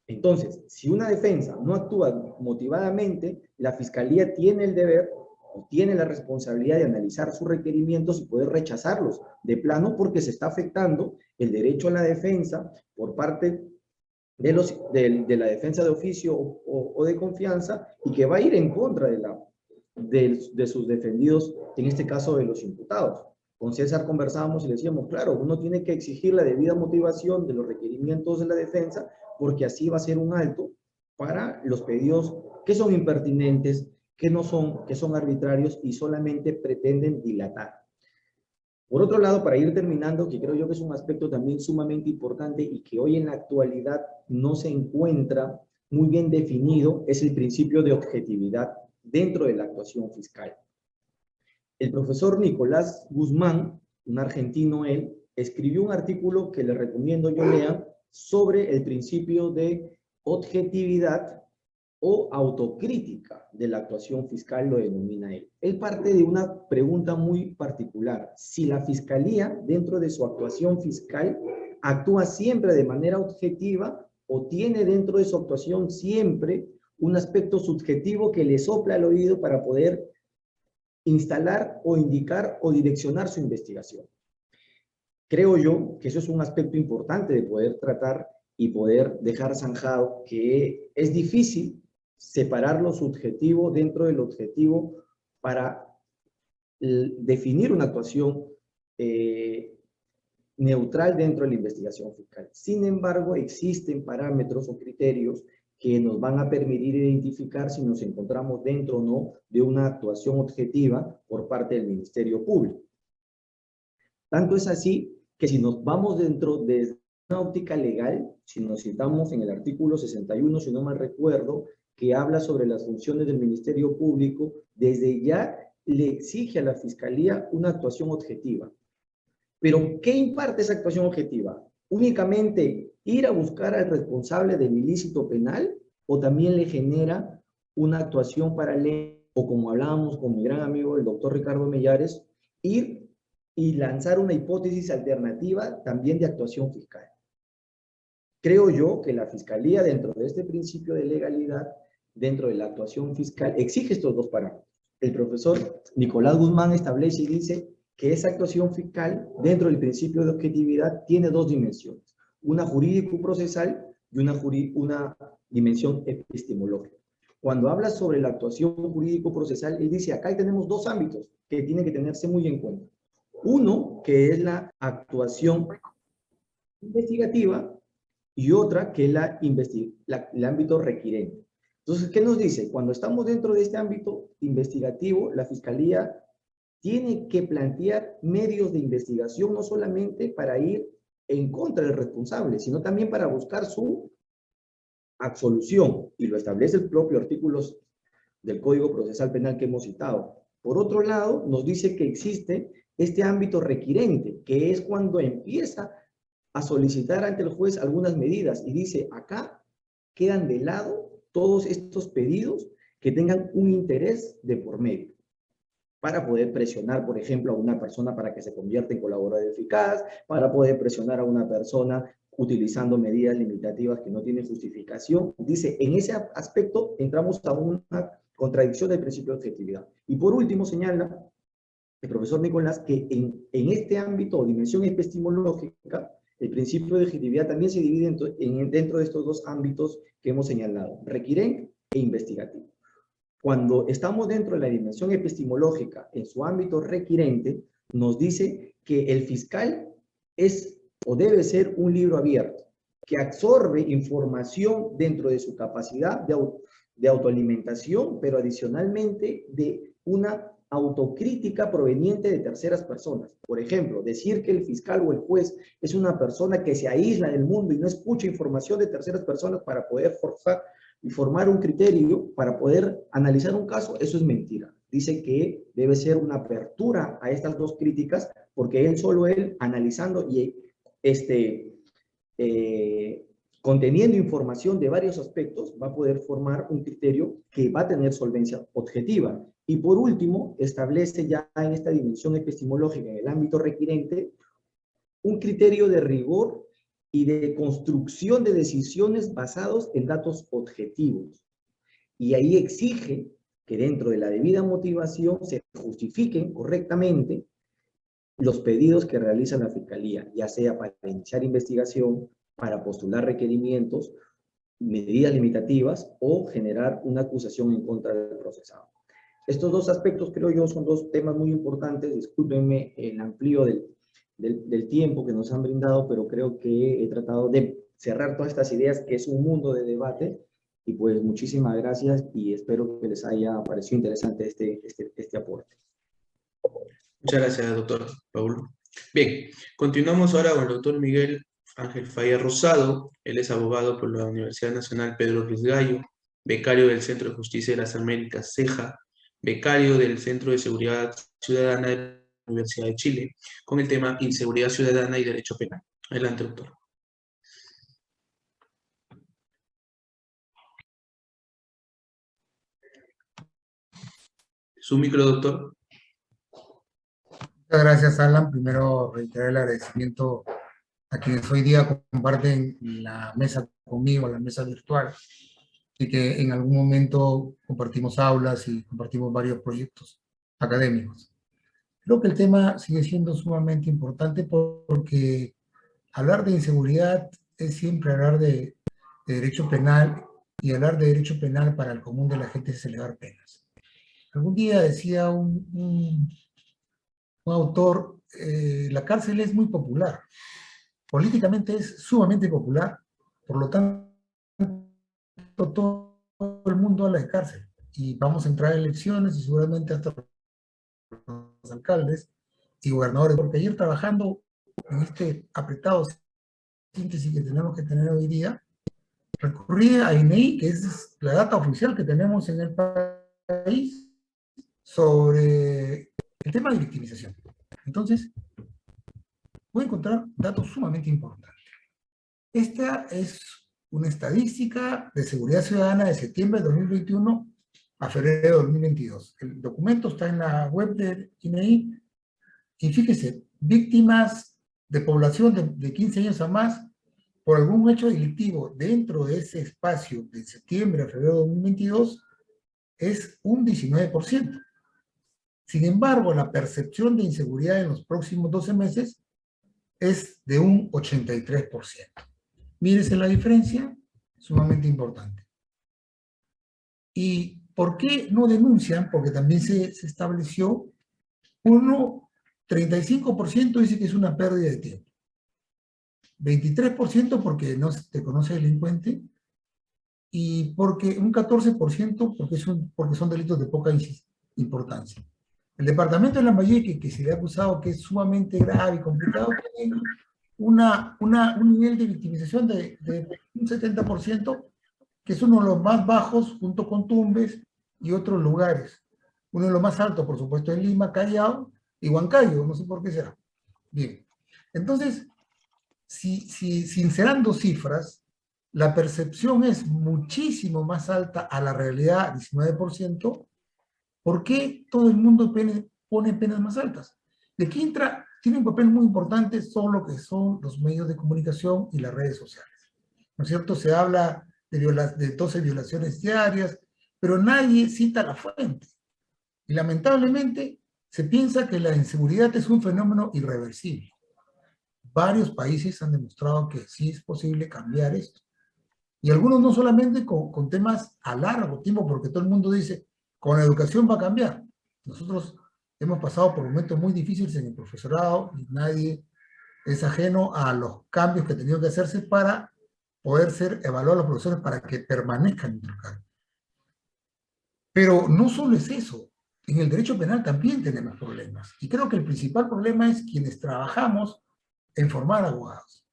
Entonces, si una defensa no actúa motivadamente, la Fiscalía tiene el deber o tiene la responsabilidad de analizar sus requerimientos y poder rechazarlos de plano porque se está afectando el derecho a la defensa por parte de la defensa de oficio o de confianza y que va a ir en contra de sus defendidos, en este caso de los imputados. Con César conversábamos y le decíamos, claro, uno tiene que exigir la debida motivación de los requerimientos de la defensa porque así va a ser un alto para los pedidos que son impertinentes, que son arbitrarios y solamente pretenden dilatar. Por otro lado, para ir terminando, que creo yo que es un aspecto también sumamente importante y que hoy en la actualidad no se encuentra muy bien definido, es el principio de objetividad dentro de la actuación fiscal. El profesor Nicolás Guzmán, un argentino él, escribió un artículo que les recomiendo yo lea sobre el principio de objetividad o autocrítica de la actuación fiscal, lo denomina él. Él parte de una pregunta muy particular. Si la Fiscalía, dentro de su actuación fiscal, actúa siempre de manera objetiva o tiene dentro de su actuación siempre un aspecto subjetivo que le sopla al oído para poder instalar o indicar o direccionar su investigación. Creo yo que eso es un aspecto importante de poder tratar y poder dejar zanjado que es difícil separar lo subjetivo dentro del objetivo para definir una actuación neutral dentro de la investigación fiscal. Sin embargo, existen parámetros o criterios que nos van a permitir identificar si nos encontramos dentro o no de una actuación objetiva por parte del Ministerio Público. Tanto es así que si nos vamos dentro de una óptica legal, si nos citamos en el artículo 61, si no mal recuerdo, que habla sobre las funciones del Ministerio Público, desde ya le exige a la Fiscalía una actuación objetiva. Pero, ¿qué imparte esa actuación objetiva? ¿Únicamente ir a buscar al responsable del ilícito penal o también le genera una actuación paralela, o como hablábamos con mi gran amigo el doctor Ricardo Mellares, ir y lanzar una hipótesis alternativa también de actuación fiscal? Creo yo que la Fiscalía, dentro de este principio de legalidad, dentro de la actuación fiscal, exige estos dos parámetros. El profesor Nicolás Guzmán establece y dice que esa actuación fiscal, dentro del principio de objetividad, tiene dos dimensiones. Una jurídico-procesal y una dimensión epistemológica. Cuando habla sobre la actuación jurídico-procesal, él dice, acá tenemos dos ámbitos que tienen que tenerse muy en cuenta. Uno, que es la actuación investigativa, y otra que es el ámbito requirente. Entonces, ¿qué nos dice? Cuando estamos dentro de este ámbito investigativo, la Fiscalía tiene que plantear medios de investigación no solamente para ir en contra del responsable, sino también para buscar su absolución, y lo establece el propio artículo del Código Procesal Penal que hemos citado. Por otro lado, nos dice que existe este ámbito requirente, que es cuando empieza a solicitar ante el juez algunas medidas, y dice, acá quedan de lado todos estos pedidos que tengan un interés de por medio, para poder presionar, por ejemplo, a una persona para que se convierta en colaborador eficaz, para poder presionar a una persona utilizando medidas limitativas que no tienen justificación. Dice, en ese aspecto entramos a una contradicción del principio de objetividad. Y por último señala el profesor Nicolás que en este ámbito o dimensión epistemológica, el principio de objetividad también se divide dentro de estos dos ámbitos que hemos señalado, requirente e investigativo. Cuando estamos dentro de la dimensión epistemológica, en su ámbito requirente, nos dice que el fiscal es o debe ser un libro abierto, que absorbe información dentro de su capacidad de autoalimentación, pero adicionalmente de una autocrítica proveniente de terceras personas. Por ejemplo, decir que el fiscal o el juez es una persona que se aísla del mundo y no escucha información de terceras personas para poder formar un criterio, para poder analizar un caso, eso es mentira. Dice que debe ser una apertura a estas dos críticas, porque solo él, analizando y conteniendo información de varios aspectos, va a poder formar un criterio que va a tener solvencia objetiva. Y por último, establece ya en esta dimensión epistemológica, en el ámbito requirente, un criterio de rigor y de construcción de decisiones basados en datos objetivos. Y ahí exige que dentro de la debida motivación se justifiquen correctamente los pedidos que realiza la Fiscalía, ya sea para iniciar investigación, para postular requerimientos, medidas limitativas o generar una acusación en contra del procesado. Estos dos aspectos, creo yo, son dos temas muy importantes. Discúlpenme el amplio del tiempo que nos han brindado, pero creo que he tratado de cerrar todas estas ideas, que es un mundo de debate. Y pues muchísimas gracias y espero que les haya parecido interesante este aporte. Muchas gracias, doctor Paul. Bien, continuamos ahora con el doctor Miguel Ángel Falla Rosado. Él es abogado por la Universidad Nacional Pedro Ruiz Gallo, becario del Centro de Justicia de las Américas, CEJA, becario del Centro de Seguridad Ciudadana de la Universidad de Chile, con el tema Inseguridad Ciudadana y Derecho Penal. Adelante, doctor. Su micro, doctor. Muchas gracias, Alan. Primero, reiterar el agradecimiento a quienes hoy día comparten la mesa conmigo, la mesa virtual, y que en algún momento compartimos aulas y compartimos varios proyectos académicos. Creo que el tema sigue siendo sumamente importante porque hablar de inseguridad es siempre hablar de derecho penal, y hablar de derecho penal para el común de la gente es elevar penas. Algún día decía un autor, la cárcel es muy popular, políticamente es sumamente popular, por lo tanto todo el mundo habla de cárcel, y vamos a entrar a elecciones y seguramente hasta los alcaldes y gobernadores, porque ayer trabajando en este apretado síntesis que tenemos que tener hoy día, recurrí a INEI, que es la data oficial que tenemos en el país sobre el tema de victimización. Entonces, voy a encontrar datos sumamente importantes. Esta es una estadística de seguridad ciudadana de septiembre de 2021 a febrero de 2022. El documento está en la web de INEI, y fíjese, víctimas de población de 15 años a más por algún hecho delictivo dentro de ese espacio de septiembre a febrero de 2022 es un 19%. Sin embargo, la percepción de inseguridad en los próximos 12 meses es de un 83%. Mírese la diferencia, sumamente importante. ¿Y por qué no denuncian? Porque también se estableció 35% dice que es una pérdida de tiempo. 23% porque no se conoce delincuente, y porque un 14% porque son delitos de poca importancia. El departamento de Lambayeque, que se le ha acusado que es sumamente grave y complicado, tiene un nivel de victimización de un 70%, que es uno de los más bajos junto con Tumbes y otros lugares. Uno de los más altos, por supuesto, en Lima, Callao y Huancayo, no sé por qué será. Bien, entonces, si sincerando cifras, la percepción es muchísimo más alta a la realidad, 19%, ¿por qué todo el mundo pone penas más altas? De aquí tiene un papel muy importante son lo que son los medios de comunicación y las redes sociales. ¿No es cierto? Se habla de 12 violaciones diarias, pero nadie cita la fuente. Y lamentablemente se piensa que la inseguridad es un fenómeno irreversible. Varios países han demostrado que sí es posible cambiar esto. Y algunos no solamente con temas a largo tiempo, porque todo el mundo dice, con la educación va a cambiar. Nosotros hemos pasado por momentos muy difíciles en el profesorado y nadie es ajeno a los cambios que han tenido que hacerse para poder ser evaluados los profesores para que permanezcan en el cargo. Pero no solo es eso. En el derecho penal también tenemos problemas. Y creo que el principal problema es quienes trabajamos en formar abogados.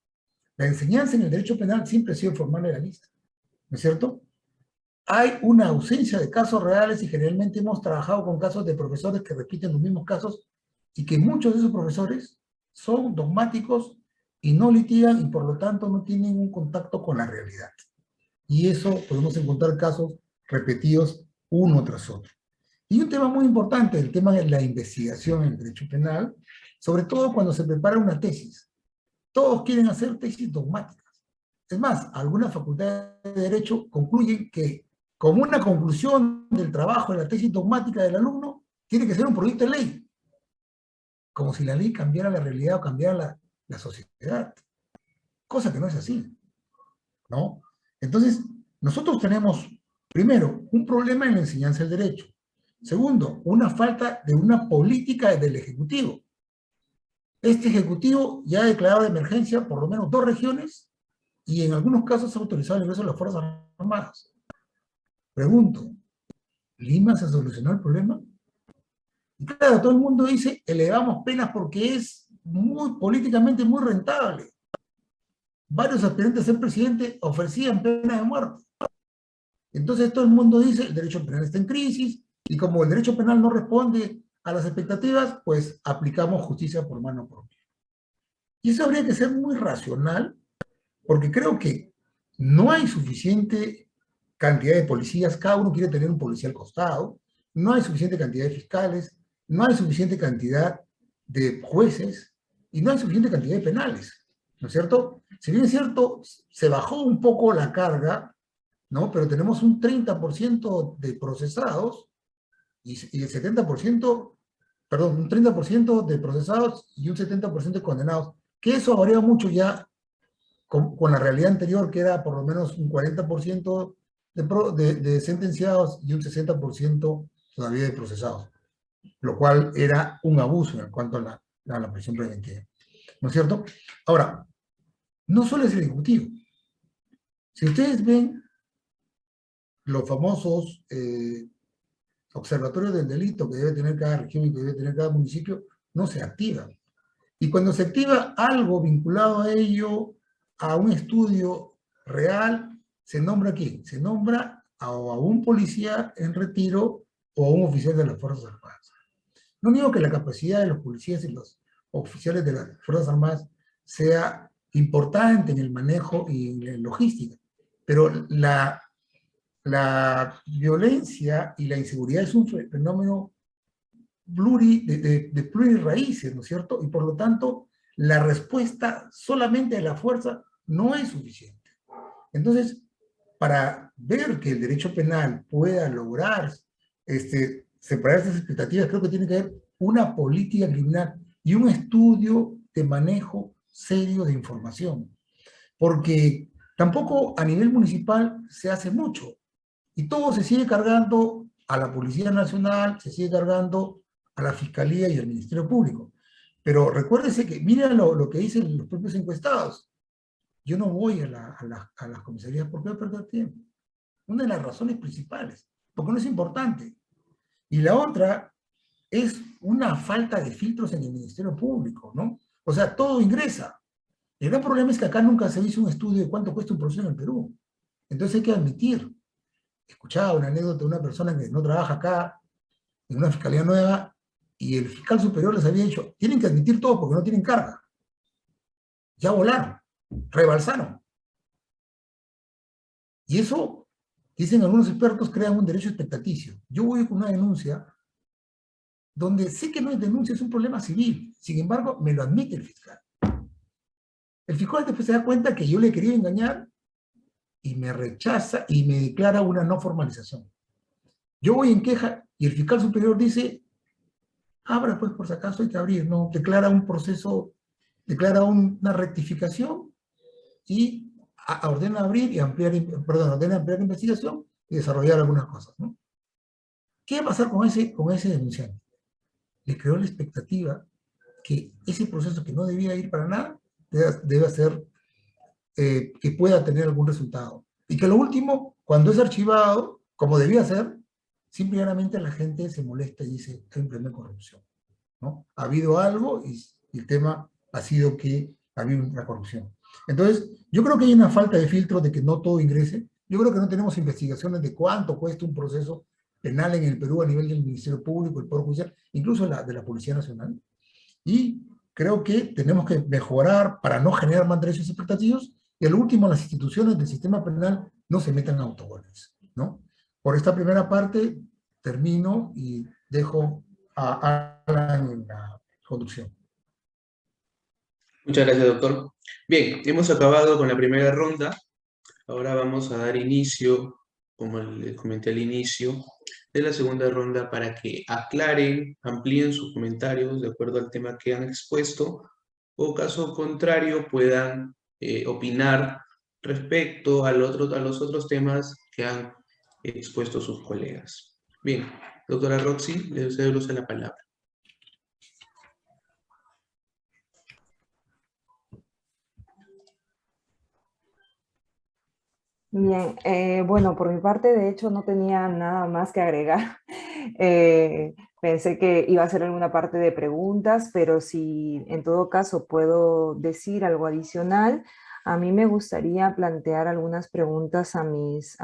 La enseñanza en el derecho penal siempre ha sido formar legalistas, ¿no es cierto? Hay una ausencia de casos reales y generalmente hemos trabajado con casos de profesores que repiten los mismos casos y que muchos de esos profesores son dogmáticos y no litigan y por lo tanto no tienen un contacto con la realidad. Y eso podemos encontrar casos repetidos uno tras otro. Y un tema muy importante, el tema de la investigación en el derecho penal, sobre todo cuando se prepara una tesis. Todos quieren hacer tesis dogmáticas. Es más, algunas facultades de Derecho concluyen que como una conclusión del trabajo de la tesis dogmática del alumno, tiene que ser un proyecto de ley. Como si la ley cambiara la realidad o cambiara la sociedad. Cosa que no es así, ¿no? Entonces, nosotros tenemos, primero, un problema en la enseñanza del derecho. Segundo, una falta de una política del Ejecutivo. Este Ejecutivo ya ha declarado de emergencia por lo menos 2 regiones y en algunos casos ha autorizado el ingreso de las Fuerzas Armadas. Pregunto, ¿Lima se solucionó el problema? Y claro, todo el mundo dice, elevamos penas porque es políticamente muy rentable. Varios aspirantes a ser presidente ofrecían pena de muerte. Entonces todo el mundo dice, el derecho penal está en crisis, y como el derecho penal no responde a las expectativas, pues aplicamos justicia por mano propia. Y eso habría que ser muy racional, porque creo que no hay suficiente cantidad de policías, cada uno quiere tener un policía al costado, no hay suficiente cantidad de fiscales, no hay suficiente cantidad de jueces, y no hay suficiente cantidad de penales, ¿no es cierto? Si bien es cierto, se bajó un poco la carga, ¿no? Pero tenemos un 30% de procesados, y el 70%, perdón, un 30% de procesados y un 70% de condenados, que eso ha variado mucho ya con la realidad anterior, que era por lo menos un 40% de sentenciados y un 60% todavía de procesados, lo cual era un abuso en cuanto a la prisión preventiva, ¿no es cierto? Ahora, no solo es el Ejecutivo. Si ustedes ven los famosos observatorios del delito que debe tener cada región y que debe tener cada municipio, no se activan. Y cuando se activa algo vinculado a ello, a un estudio real, ¿se nombra quién? Se nombra a un policía en retiro o a un oficial de las Fuerzas Armadas. No digo que la capacidad de los policías y los oficiales de las Fuerzas Armadas sea importante en el manejo y en la logística, pero la violencia y la inseguridad es un fenómeno de plurirraíces, ¿no es cierto? Y por lo tanto, la respuesta solamente de la fuerza no es suficiente. Entonces, para ver que el derecho penal pueda lograr separar esas expectativas, creo que tiene que haber una política criminal y un estudio de manejo serio de información. Porque tampoco a nivel municipal se hace mucho. Y todo se sigue cargando a la Policía Nacional, se sigue cargando a la Fiscalía y al Ministerio Público. Pero recuérdese que, miren lo que dicen los propios encuestados. Yo no voy a las comisarías porque voy a perder tiempo. Una de las razones principales, porque no es importante. Y la otra es una falta de filtros en el Ministerio Público, ¿no? O sea, todo ingresa. El gran problema es que acá nunca se hizo un estudio de cuánto cuesta un proceso en el Perú. Entonces hay que admitir. Escuchaba una anécdota de una persona que no trabaja acá, en una fiscalía nueva, y el fiscal superior les había dicho, tienen que admitir todo porque no tienen carga. Ya volaron, rebalsaron. Y eso, dicen algunos expertos, crea un derecho expectaticio. Yo voy con una denuncia donde sé que no es denuncia, es un problema civil. Sin embargo, me lo admite el fiscal. El fiscal después se da cuenta que yo le he querido engañar y me rechaza y me declara una no formalización. Yo voy en queja y el fiscal superior dice, abra pues por si acaso hay que abrir, no, declara un proceso, declara una rectificación y ordena abrir y ampliar, perdón, ordena ampliar investigación y desarrollar algunas cosas, ¿no? ¿Qué va a pasar con ese denunciante? Le creó la expectativa que ese proceso que no debía ir para nada, debe ser, que pueda tener algún resultado. Y que lo último, cuando es archivado, como debía ser, simplemente la gente se molesta y dice, hay un problema de corrupción, ¿no? Ha habido algo y el tema ha sido que ha habido una corrupción. Entonces, yo creo que hay una falta de filtro de que no todo ingrese. Yo creo que no tenemos investigaciones de cuánto cuesta un proceso penal en el Perú a nivel del Ministerio Público, el Poder Judicial, incluso de la Policía Nacional. Y creo que tenemos que mejorar para no generar más derechos expectativos y al último las instituciones del sistema penal no se metan a autogoles, ¿no? Por esta primera parte termino y dejo a Alan en la conducción. Muchas gracias, doctor. Bien, hemos acabado con la primera ronda. Ahora vamos a dar inicio, como les comenté al inicio, de la segunda ronda para que aclaren, amplíen sus comentarios de acuerdo al tema que han expuesto o caso contrario puedan opinar respecto a los otros temas que han expuesto sus colegas. Bien, doctora Roxy, le cedo el uso de la palabra. Bien, bueno, por mi parte, de hecho, no tenía nada más que agregar. Pensé que iba a ser alguna parte de preguntas, pero si en todo caso puedo decir algo adicional, a mí me gustaría plantear algunas preguntas a mis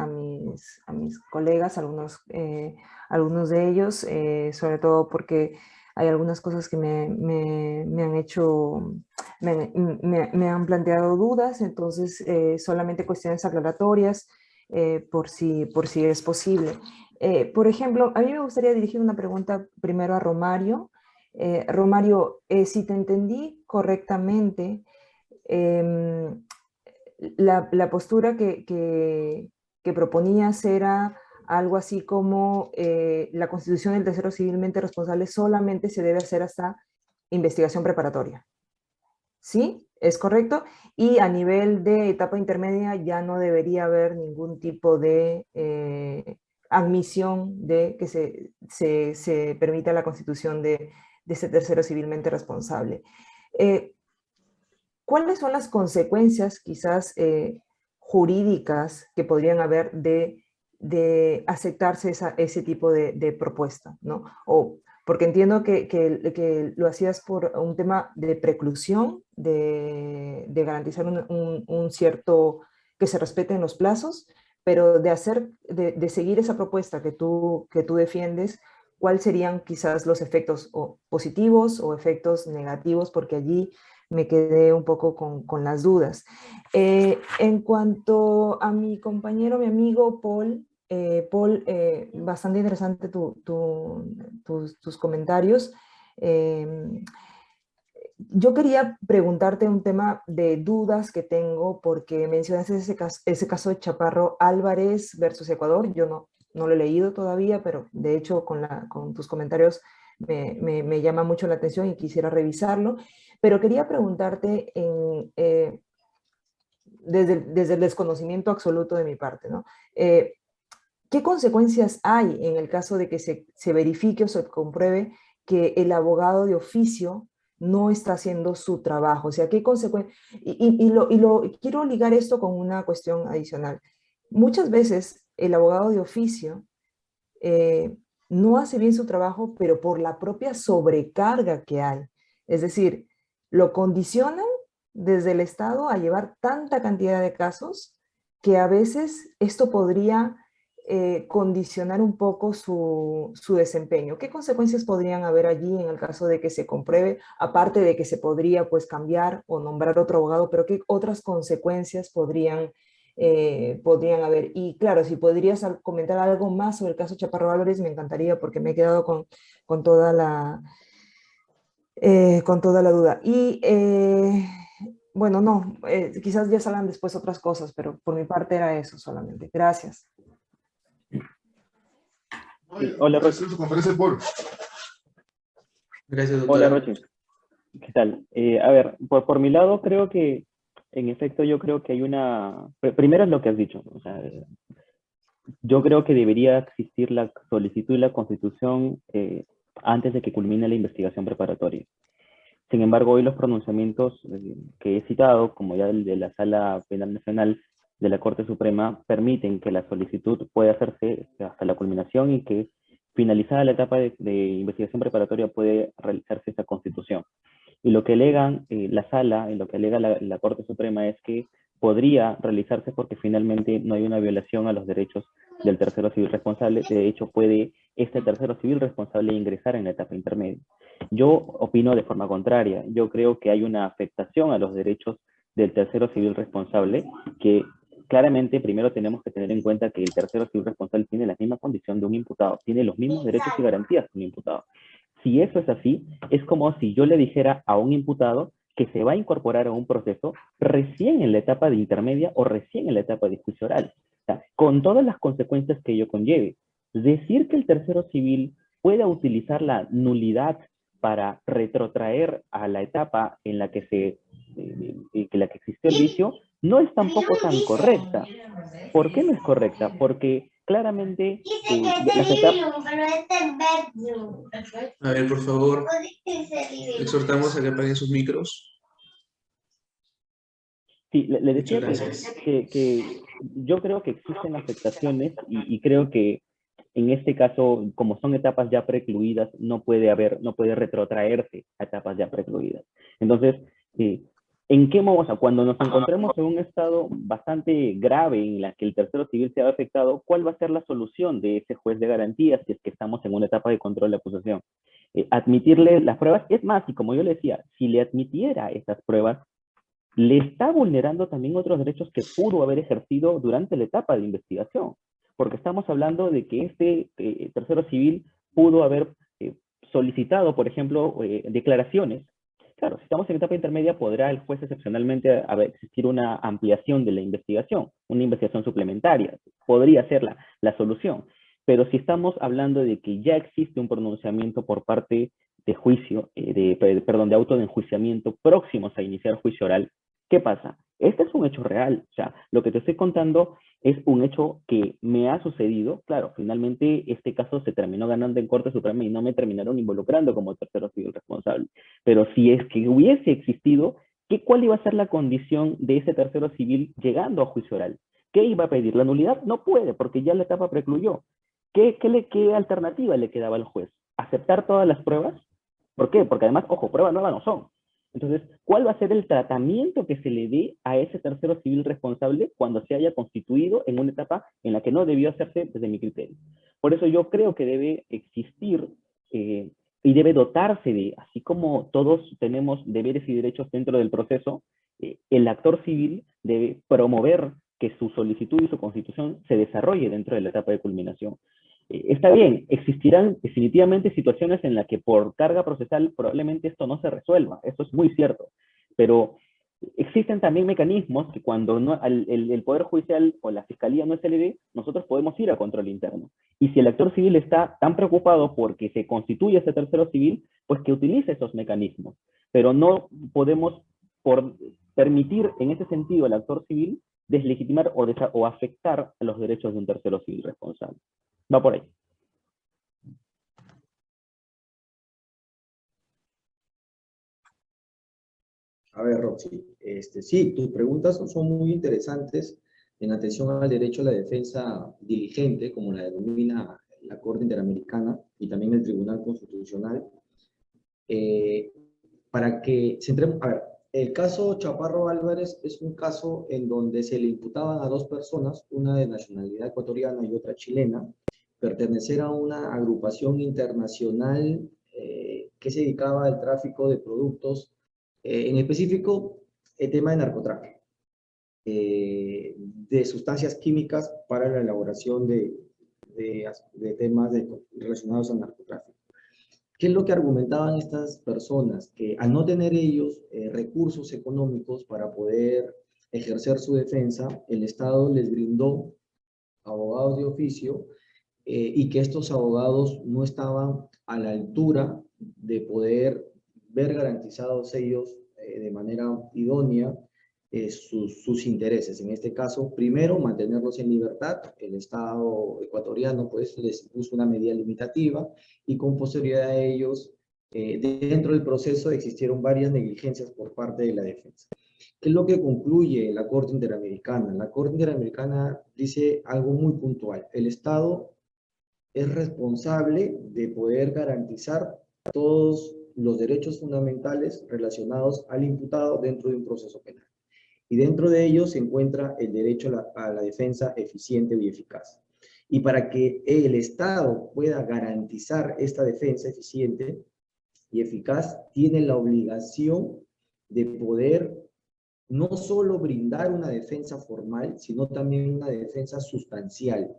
colegas, algunos de ellos, sobre todo porque hay algunas cosas que me han hecho, me han planteado dudas, entonces solamente cuestiones aclaratorias por si es posible. Por ejemplo, a mí me gustaría dirigir una pregunta primero a Romario. Romario, si te entendí correctamente, la postura que proponías era algo así como la constitución del tercero civilmente responsable solamente se debe hacer hasta investigación preparatoria. ¿Sí? ¿Es correcto? Y a nivel de etapa intermedia ya no debería haber ningún tipo de admisión de que se permita la constitución de ese tercero civilmente responsable. ¿Cuáles son las consecuencias quizás jurídicas que podrían haber de aceptarse ese tipo de propuesta, ¿no? Porque entiendo que lo hacías por un tema de preclusión, de garantizar un cierto, que se respeten los plazos, pero de seguir esa propuesta que tú defiendes, ¿cuáles serían quizás los efectos positivos o efectos negativos? Porque allí me quedé un poco con las dudas. En cuanto a mi compañero, mi amigo Paul, bastante interesante tus comentarios. Yo quería preguntarte un tema de dudas que tengo porque mencionaste ese caso de Chaparro Álvarez versus Ecuador. Yo no lo he leído todavía, pero de hecho con tus comentarios me llama mucho la atención y quisiera revisarlo. Pero quería preguntarte desde el desconocimiento absoluto de mi parte, ¿no? ¿Qué consecuencias hay en el caso de que se verifique o se compruebe que el abogado de oficio no está haciendo su trabajo? O sea, ¿qué consecuencias? Quiero ligar esto con una cuestión adicional. Muchas veces el abogado de oficio no hace bien su trabajo, pero por la propia sobrecarga que hay. Es decir, lo condicionan desde el Estado a llevar tanta cantidad de casos que a veces esto podría condicionar un poco su desempeño. ¿Qué consecuencias podrían haber allí en el caso de que se compruebe? Aparte de que se podría pues cambiar o nombrar otro abogado, pero ¿qué otras consecuencias podrían haber? Y claro, si podrías comentar algo más sobre el caso Chaparro Álvarez, me encantaría porque me he quedado con toda la duda. Y bueno, no, quizás ya salgan después otras cosas, pero por mi parte era eso solamente. Gracias. Sí, hola, Roche. Gracias, Hola, doctora. Roche. ¿Qué tal? A ver, por mi lado, creo que, en efecto, yo creo que hay una... Primero es lo que has dicho. O sea, yo creo que debería existir la solicitud y la constitución antes de que culmine la investigación preparatoria. Sin embargo, hoy los pronunciamientos que he citado, como ya el de la Sala Penal Nacional de la Corte Suprema, permiten que la solicitud pueda hacerse hasta la culminación y que finalizada la etapa de investigación preparatoria puede realizarse esa constitución. Y lo que alegan la Sala y lo que alega la Corte Suprema es que podría realizarse porque finalmente no hay una violación a los derechos del tercero civil responsable. De hecho, puede este tercero civil responsable ingresar en la etapa intermedia. Yo opino de forma contraria. Yo creo que hay una afectación a los derechos del tercero civil responsable que claramente primero tenemos que tener en cuenta que el tercero civil responsable tiene la misma condición de un imputado, tiene los mismos derechos y garantías que un imputado. Si eso es así, es como si yo le dijera a un imputado que se va a incorporar a un proceso recién en la etapa de intermedia o recién en la etapa de juicio oral, o sea, con todas las consecuencias que ello conlleve. Decir que el tercero civil pueda utilizar la nulidad para retrotraer a la etapa en la que existió el vicio, no es tampoco tan correcta. ¿Por qué no es correcta? Porque claramente las etapas... A ver, por favor, exhortamos a que apaguen sus micros. Sí, le decía Muchas gracias. que yo creo que existen afectaciones y creo que en este caso, como son etapas ya precluidas, no puede retrotraerse a etapas ya precluidas. Entonces, ¿en qué modo? Cuando nos encontremos en un estado bastante grave en la que el tercero civil se ha afectado, ¿cuál va a ser la solución de ese juez de garantías si es que estamos en una etapa de control de acusación? Admitirle las pruebas, es más, y como yo le decía, si le admitiera estas pruebas, le está vulnerando también otros derechos que pudo haber ejercido durante la etapa de investigación, porque estamos hablando de que este tercero civil pudo haber solicitado, por ejemplo, declaraciones. Claro, si estamos en etapa intermedia, podrá el juez excepcionalmente existir una ampliación de la investigación, una investigación suplementaria, podría ser la solución. Pero si estamos hablando de que ya existe un pronunciamiento por parte de juicio, de auto de enjuiciamiento próximos a iniciar juicio oral, ¿qué pasa? Este es un hecho real, o sea, lo que te estoy contando es un hecho que me ha sucedido. Claro, finalmente este caso se terminó ganando en Corte Suprema y no me terminaron involucrando como tercero civil responsable. Pero si es que hubiese existido, ¿cuál iba a ser la condición de ese tercero civil llegando a juicio oral? ¿Qué iba a pedir? ¿La nulidad? No puede, porque ya la etapa precluyó. ¿Qué alternativa le quedaba al juez? ¿Aceptar todas las pruebas? ¿Por qué? Porque además, ojo, pruebas nuevas no son. Entonces, ¿cuál va a ser el tratamiento que se le dé a ese tercero civil responsable cuando se haya constituido en una etapa en la que no debió hacerse desde mi criterio? Por eso yo creo que debe existir y debe dotarse de, así como todos tenemos deberes y derechos dentro del proceso, el actor civil debe promover que su solicitud y su constitución se desarrolle dentro de la etapa de culminación. Está bien, existirán definitivamente situaciones en las que por carga procesal probablemente esto no se resuelva, eso es muy cierto, pero existen también mecanismos que cuando el Poder Judicial o la Fiscalía no es LD, nosotros podemos ir a control interno. Y si el actor civil está tan preocupado porque se constituye ese tercero civil, pues que utilice esos mecanismos. Pero no podemos permitir en ese sentido al actor civil deslegitimar o afectar a los derechos de un tercero civil responsable. Va por ahí. A ver, Roxy, sí, tus preguntas son muy interesantes en atención al derecho a la defensa diligente, como la denomina la Corte Interamericana y también el Tribunal Constitucional. Para que centremos, a ver, El caso Chaparro Álvarez es un caso en donde se le imputaban a dos personas, una de nacionalidad ecuatoriana y otra chilena, pertenecer a una agrupación internacional que se dedicaba al tráfico de productos, en específico el tema de narcotráfico, de sustancias químicas para la elaboración de temas relacionados al narcotráfico. ¿Qué es lo que argumentaban estas personas? Que al no tener ellos recursos económicos para poder ejercer su defensa, el Estado les brindó abogados de oficio y que estos abogados no estaban a la altura de poder ver garantizados ellos de manera idónea sus intereses. En este caso, primero, mantenerlos en libertad. El Estado ecuatoriano pues les puso una medida limitativa y con posterioridad a ellos, dentro del proceso existieron varias negligencias por parte de la defensa. ¿Qué es lo que concluye la Corte Interamericana? La Corte Interamericana dice algo muy puntual. El Estado es responsable de poder garantizar todos los derechos fundamentales relacionados al imputado dentro de un proceso penal. Y dentro de ellos se encuentra el derecho a la defensa eficiente y eficaz. Y para que el Estado pueda garantizar esta defensa eficiente y eficaz, tiene la obligación de poder no solo brindar una defensa formal, sino también una defensa sustancial.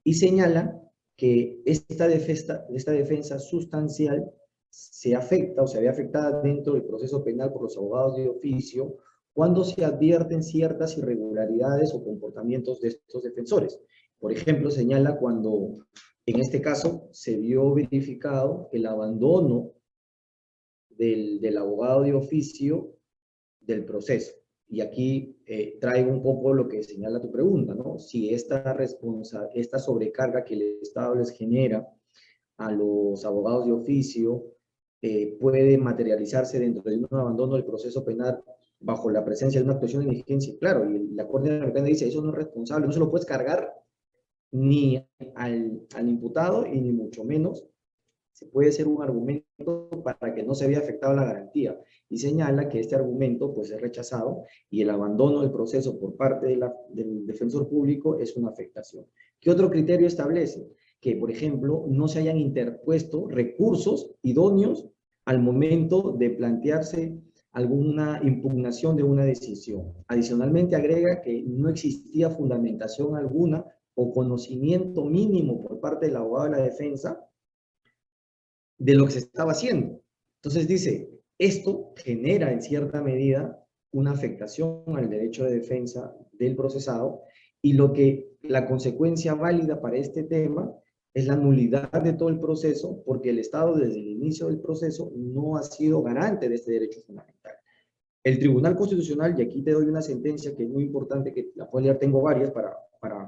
Y señala que esta defensa sustancial se afecta o se ve afectada dentro del proceso penal por los abogados de oficio cuando se advierten ciertas irregularidades o comportamientos de estos defensores. Por ejemplo, señala cuando, en este caso, se vio verificado el abandono del abogado de oficio del proceso. Y aquí traigo un poco lo que señala tu pregunta, ¿no? Si esta sobrecarga que el Estado les genera a los abogados de oficio puede materializarse dentro de un abandono del proceso penal bajo la presencia de una actuación de negligencia. Claro, y la Corte Interamericana dice, eso no es responsable, no se lo puedes cargar ni al imputado y ni mucho menos se puede ser un argumento para que no se vea afectado la garantía. Y señala que este argumento pues, es rechazado y el abandono del proceso por parte del defensor público es una afectación. ¿Qué otro criterio establece? Que, por ejemplo, no se hayan interpuesto recursos idóneos al momento de plantearse alguna impugnación de una decisión. Adicionalmente, agrega que no existía fundamentación alguna o conocimiento mínimo por parte del abogado de la defensa de lo que se estaba haciendo. Entonces dice, esto genera en cierta medida una afectación al derecho de defensa del procesado y la consecuencia válida para este tema es la nulidad de todo el proceso porque el Estado desde el inicio del proceso no ha sido garante de este derecho fundamental. El Tribunal Constitucional, y aquí te doy una sentencia que es muy importante, que la puedo leer, tengo varias, pero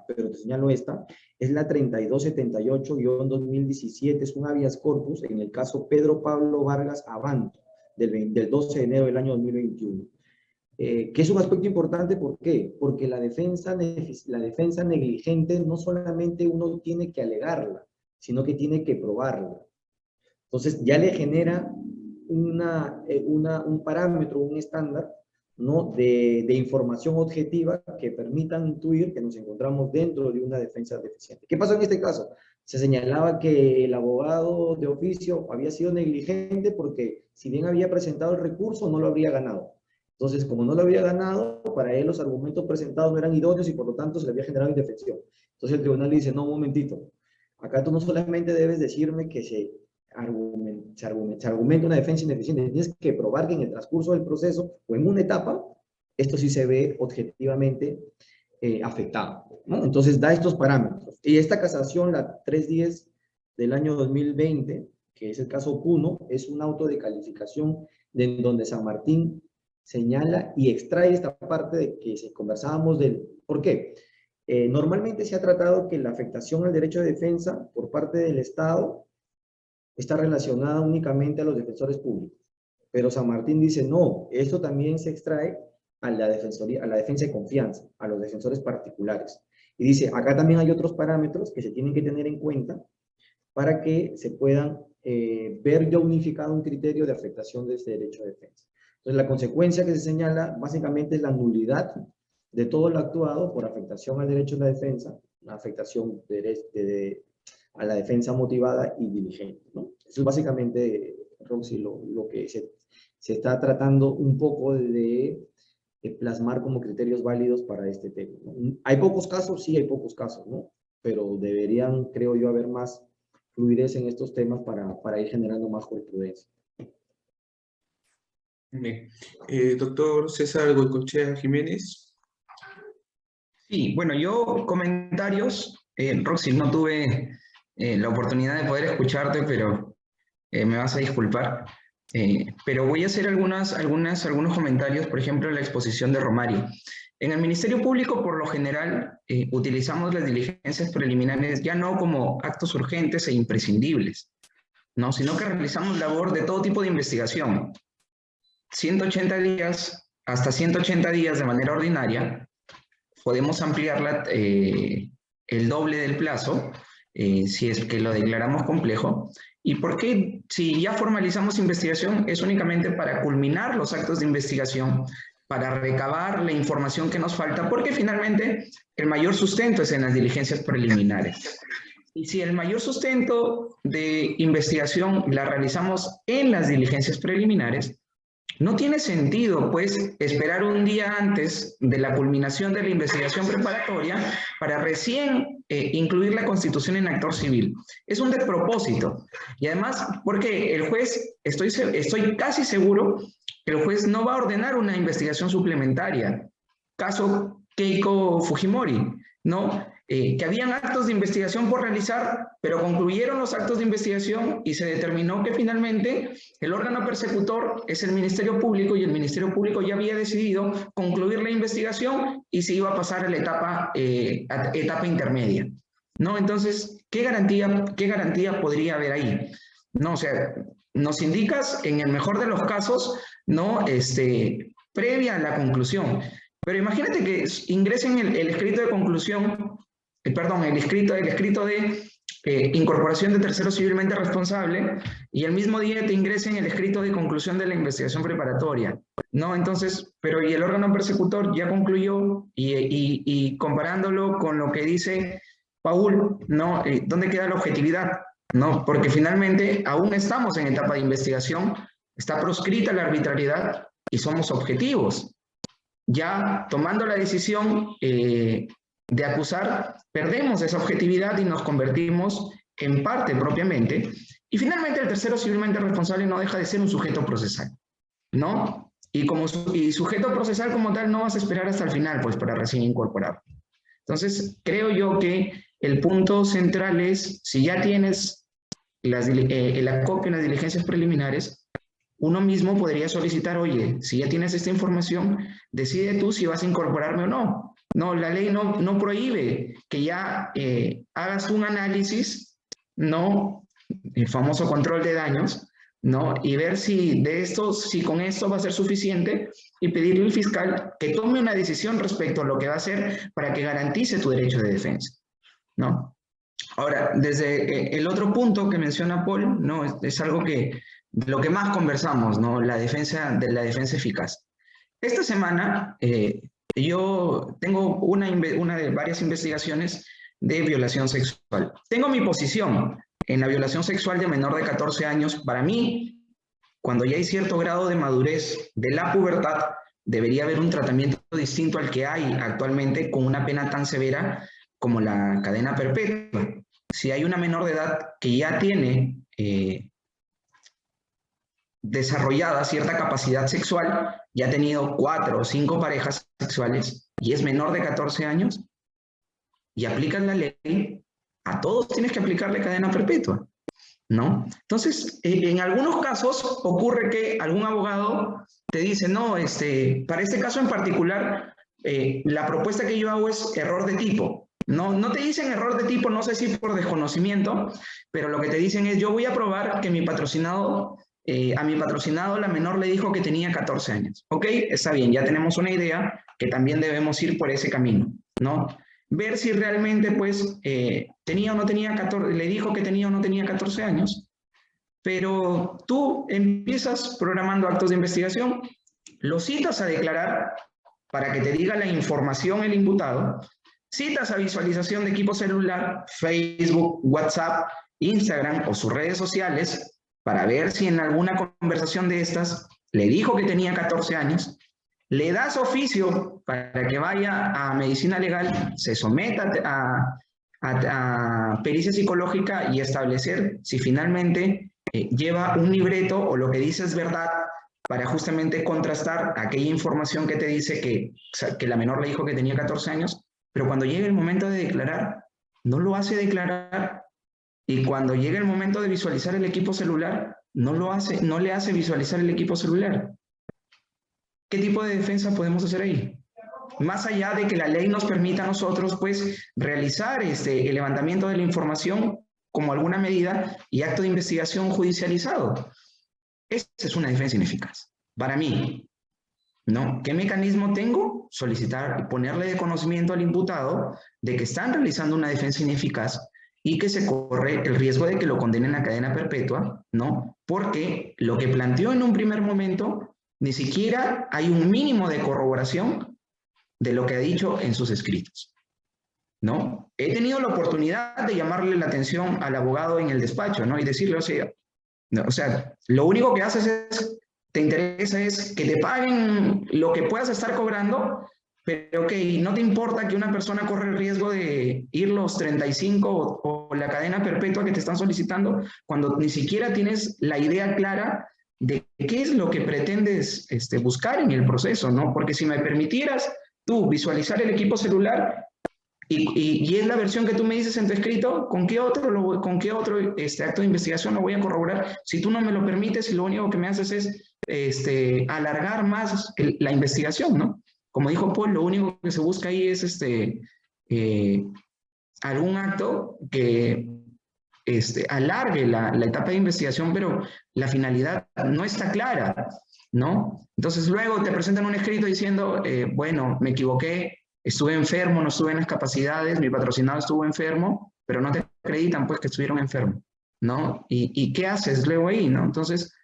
te señalo esta, es la 3278-2017, es un habeas corpus en el caso Pedro Pablo Vargas Abanto, del 12 de enero del año 2021. Que es un aspecto importante, ¿por qué? Porque la defensa negligente no solamente uno tiene que alegarla, sino que tiene que probarla. Entonces ya le genera un parámetro, un estándar, ¿no? de información objetiva que permitan intuir que nos encontramos dentro de una defensa deficiente. ¿Qué pasó en este caso? Se señalaba que el abogado de oficio había sido negligente porque si bien había presentado el recurso, no lo habría ganado. Entonces, como no lo había ganado, para él los argumentos presentados no eran idóneos y por lo tanto se le había generado indefensión. Entonces el tribunal le dice, no, un momentito, acá tú no solamente debes decirme que se argumenta una defensa ineficiente, tienes que probar que en el transcurso del proceso o en una etapa, esto sí se ve objetivamente afectado, ¿no? Entonces da estos parámetros. Y esta casación, la 310 del año 2020, que es el caso Puno, es un auto de calificación en donde San Martín señala y extrae esta parte de que conversábamos del ¿por qué? Normalmente se ha tratado que la afectación al derecho de defensa por parte del Estado está relacionada únicamente a los defensores públicos. Pero San Martín dice, no, esto también se extrae a la defensa de confianza, a los defensores particulares. Y dice, acá también hay otros parámetros que se tienen que tener en cuenta para que se puedan ver ya unificado un criterio de afectación de este derecho de defensa. Entonces, la consecuencia que se señala básicamente es la nulidad de todo lo actuado por afectación al derecho de la defensa, una afectación a la defensa motivada y diligente, ¿no? Eso es básicamente, Roxy, lo que se está tratando un poco de plasmar como criterios válidos para este tema, ¿no? ¿Hay pocos casos? Sí, hay pocos casos, ¿no? Pero deberían, creo yo, haber más fluidez en estos temas para ir generando más jurisprudencia. Bien. Doctor César Goicoechea Jiménez. Sí, bueno, yo comentarios, Roxy, no tuve la oportunidad de poder escucharte, pero me vas a disculpar. Pero voy a hacer algunos comentarios, por ejemplo, la exposición de Romario. En el Ministerio Público, por lo general, utilizamos las diligencias preliminares ya no como actos urgentes e imprescindibles, ¿no? Sino que realizamos labor de todo tipo de investigación. 180 días, hasta 180 días de manera ordinaria, podemos ampliarla el doble del plazo, si es que lo declaramos complejo. ¿Y por qué? Si ya formalizamos investigación, es únicamente para culminar los actos de investigación, para recabar la información que nos falta, porque finalmente el mayor sustento es en las diligencias preliminares. Y si el mayor sustento de investigación la realizamos en las diligencias preliminares, no tiene sentido, pues, esperar un día antes de la culminación de la investigación preparatoria para recién incluir la constitución en actor civil. Es un despropósito. Y además, porque el juez, estoy casi seguro que el juez no va a ordenar una investigación suplementaria. Caso Keiko Fujimori, ¿no? Que habían actos de investigación por realizar, pero concluyeron los actos de investigación y se determinó que finalmente el órgano persecutor es el Ministerio Público y el Ministerio Público ya había decidido concluir la investigación y se iba a pasar a la etapa intermedia, ¿no? Entonces, ¿qué garantía podría haber ahí? No, o sea, nos indicas en el mejor de los casos, ¿no? Previa a la conclusión. Pero imagínate que ingresen el escrito de conclusión, el escrito de incorporación de tercero civilmente responsable y el mismo día te ingresen el escrito de conclusión de la investigación preparatoria, ¿no? Entonces, pero y el órgano persecutor ya concluyó y comparándolo con lo que dice Paul, ¿no? ¿Dónde queda la objetividad? ¿No? Porque finalmente aún estamos en etapa de investigación, está proscrita la arbitrariedad y somos objetivos. Ya tomando la decisión de acusar, perdemos esa objetividad y nos convertimos en parte propiamente. Y finalmente el tercero civilmente responsable no deja de ser un sujeto procesal, ¿no? Y sujeto procesal como tal no vas a esperar hasta el final, pues, para recién incorporarlo. Entonces, creo yo que el punto central es, si ya tienes el acopio en las diligencias preliminares, uno mismo podría solicitar, oye, si ya tienes esta información, decide tú si vas a incorporarme o no. No, la ley no prohíbe que ya hagas un análisis, ¿no? El famoso control de daños, ¿no? Y ver si con esto va a ser suficiente y pedirle al fiscal que tome una decisión respecto a lo que va a hacer para que garantice tu derecho de defensa, ¿no? Ahora, desde el otro punto que menciona Paul, ¿no? Es algo que lo que más conversamos, ¿no? La defensa eficaz. Esta semana yo tengo una de varias investigaciones de violación sexual. Tengo mi posición en la violación sexual de menor de 14 años. Para mí, cuando ya hay cierto grado de madurez de la pubertad, debería haber un tratamiento distinto al que hay actualmente con una pena tan severa como la cadena perpetua. Si hay una menor de edad que ya tiene desarrollada cierta capacidad sexual, ya ha tenido 4 o 5 parejas sexuales y es menor de 14 años, y aplicas la ley, a todos tienes que aplicarle cadena perpetua, ¿no? Entonces, en algunos casos ocurre que algún abogado te dice, no, para este caso en particular, la propuesta que yo hago es error de tipo. No te dicen error de tipo, no sé si por desconocimiento, pero lo que te dicen es, yo voy a probar que a mi patrocinado la menor le dijo que tenía 14 años. Ok, está bien, ya tenemos una idea que también debemos ir por ese camino, ¿no? Ver si realmente, pues, tenía o no tenía 14, le dijo que tenía o no tenía 14 años, pero tú empiezas programando actos de investigación, lo citas a declarar para que te diga la información el imputado, citas a visualización de equipo celular, Facebook, WhatsApp, Instagram o sus redes sociales para ver si en alguna conversación de estas le dijo que tenía 14 años, le das oficio para que vaya a medicina legal, se someta a pericia psicológica y establecer si finalmente lleva un libreto o lo que dice es verdad para justamente contrastar aquella información que te dice que la menor le dijo que tenía 14 años, pero cuando llegue el momento de declarar, no lo hace declarar. Y cuando llega el momento de visualizar el equipo celular, no le hace visualizar el equipo celular. ¿Qué tipo de defensa podemos hacer ahí? Más allá de que la ley nos permita a nosotros, pues, realizar el levantamiento de la información como alguna medida y acto de investigación judicializado. Esa es una defensa ineficaz. Para mí, ¿no? ¿Qué mecanismo tengo? Solicitar y ponerle de conocimiento al imputado de que están realizando una defensa ineficaz y que se corre el riesgo de que lo condenen a cadena perpetua, ¿no? Porque lo que planteó en un primer momento, ni siquiera hay un mínimo de corroboración de lo que ha dicho en sus escritos, ¿no? He tenido la oportunidad de llamarle la atención al abogado en el despacho, ¿no? Y decirle, o sea, lo único que haces es, te interesa es que te paguen lo que puedas estar cobrando, pero ok, no te importa que una persona corre el riesgo de ir los 35 o la cadena perpetua que te están solicitando cuando ni siquiera tienes la idea clara de qué es lo que pretendes buscar en el proceso, ¿no? Porque si me permitieras tú visualizar el equipo celular y es la versión que tú me dices en tu escrito, ¿con qué otro acto de investigación lo voy a corroborar? Si tú no me lo permites y lo único que me haces es alargar más la investigación, ¿no? Como dijo Paul, lo único que se busca ahí es algún acto que alargue la etapa de investigación, pero la finalidad no está clara, ¿no? Entonces luego te presentan un escrito diciendo, bueno, me equivoqué, estuve enfermo, no estuve en las capacidades, mi patrocinado estuvo enfermo, pero no te acreditan pues que estuvieron enfermos, ¿no? ¿Y qué haces luego ahí, no? Entonces,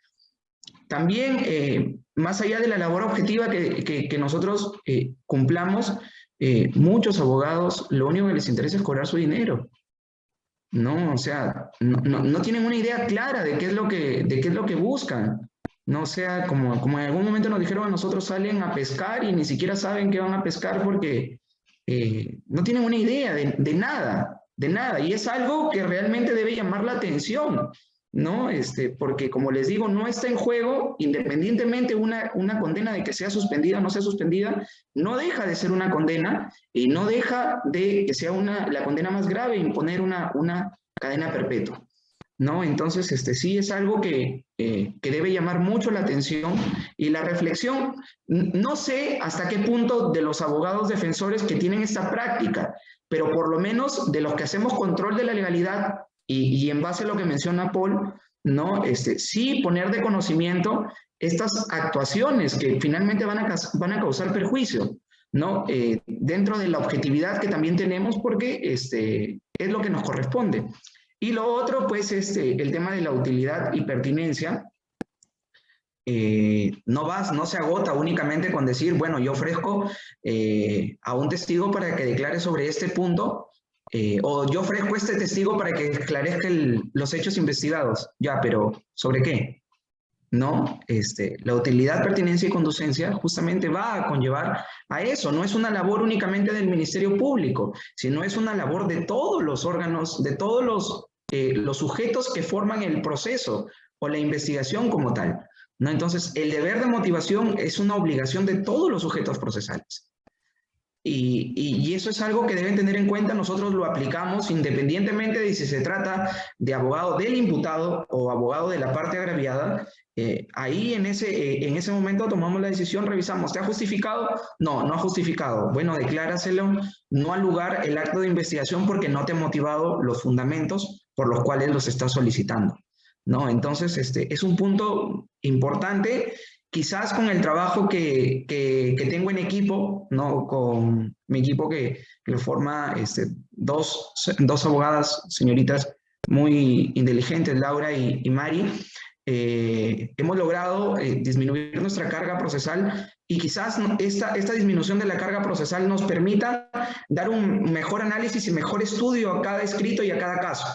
también, más allá de la labor objetiva que nosotros cumplamos, muchos abogados lo único que les interesa es cobrar su dinero, ¿no? O sea, no tienen una idea clara de qué es lo que buscan. No, o sea, como en algún momento nos dijeron a nosotros, salen a pescar y ni siquiera saben qué van a pescar porque no tienen una idea de nada, y es algo que realmente debe llamar la atención, ¿no? Porque como les digo, no está en juego, independientemente una condena de que sea suspendida o no sea suspendida, no deja de ser una condena y no deja de que sea la condena más grave, imponer una cadena perpetua, ¿no? Entonces, sí es algo que debe llamar mucho la atención y la reflexión. No sé hasta qué punto de los abogados defensores que tienen esta práctica, pero por lo menos de los que hacemos control de la legalidad y en base a lo que menciona Paul, ¿no? Sí poner de conocimiento estas actuaciones que finalmente van a causar perjuicio, ¿no? Dentro de la objetividad que también tenemos porque es lo que nos corresponde. Y lo otro, pues, el tema de la utilidad y pertinencia. No se agota únicamente con decir, bueno, yo ofrezco a un testigo para que declare sobre este punto, o yo ofrezco este testigo para que esclarezca los hechos investigados. Ya, pero ¿sobre qué? ¿No? La utilidad, pertinencia y conducencia justamente va a conllevar a eso. No es una labor únicamente del Ministerio Público, sino es una labor de todos los órganos, de todos los sujetos que forman el proceso o la investigación como tal, ¿no? Entonces, el deber de motivación es una obligación de todos los sujetos procesales. Y eso es algo que deben tener en cuenta. Nosotros lo aplicamos independientemente de si se trata de abogado del imputado o abogado de la parte agraviada. Ahí en ese momento tomamos la decisión, revisamos, ¿te ha justificado? No, no ha justificado. Bueno, decláraselo, no al lugar el acto de investigación porque no te ha motivado los fundamentos por los cuales los estás solicitando, ¿no? Entonces, es un punto importante. Quizás con el trabajo que tengo en equipo, ¿no? Con mi equipo que lo forma dos abogadas, señoritas muy inteligentes, Laura y Mari, hemos logrado disminuir nuestra carga procesal y quizás esta disminución de la carga procesal nos permita dar un mejor análisis y mejor estudio a cada escrito y a cada caso.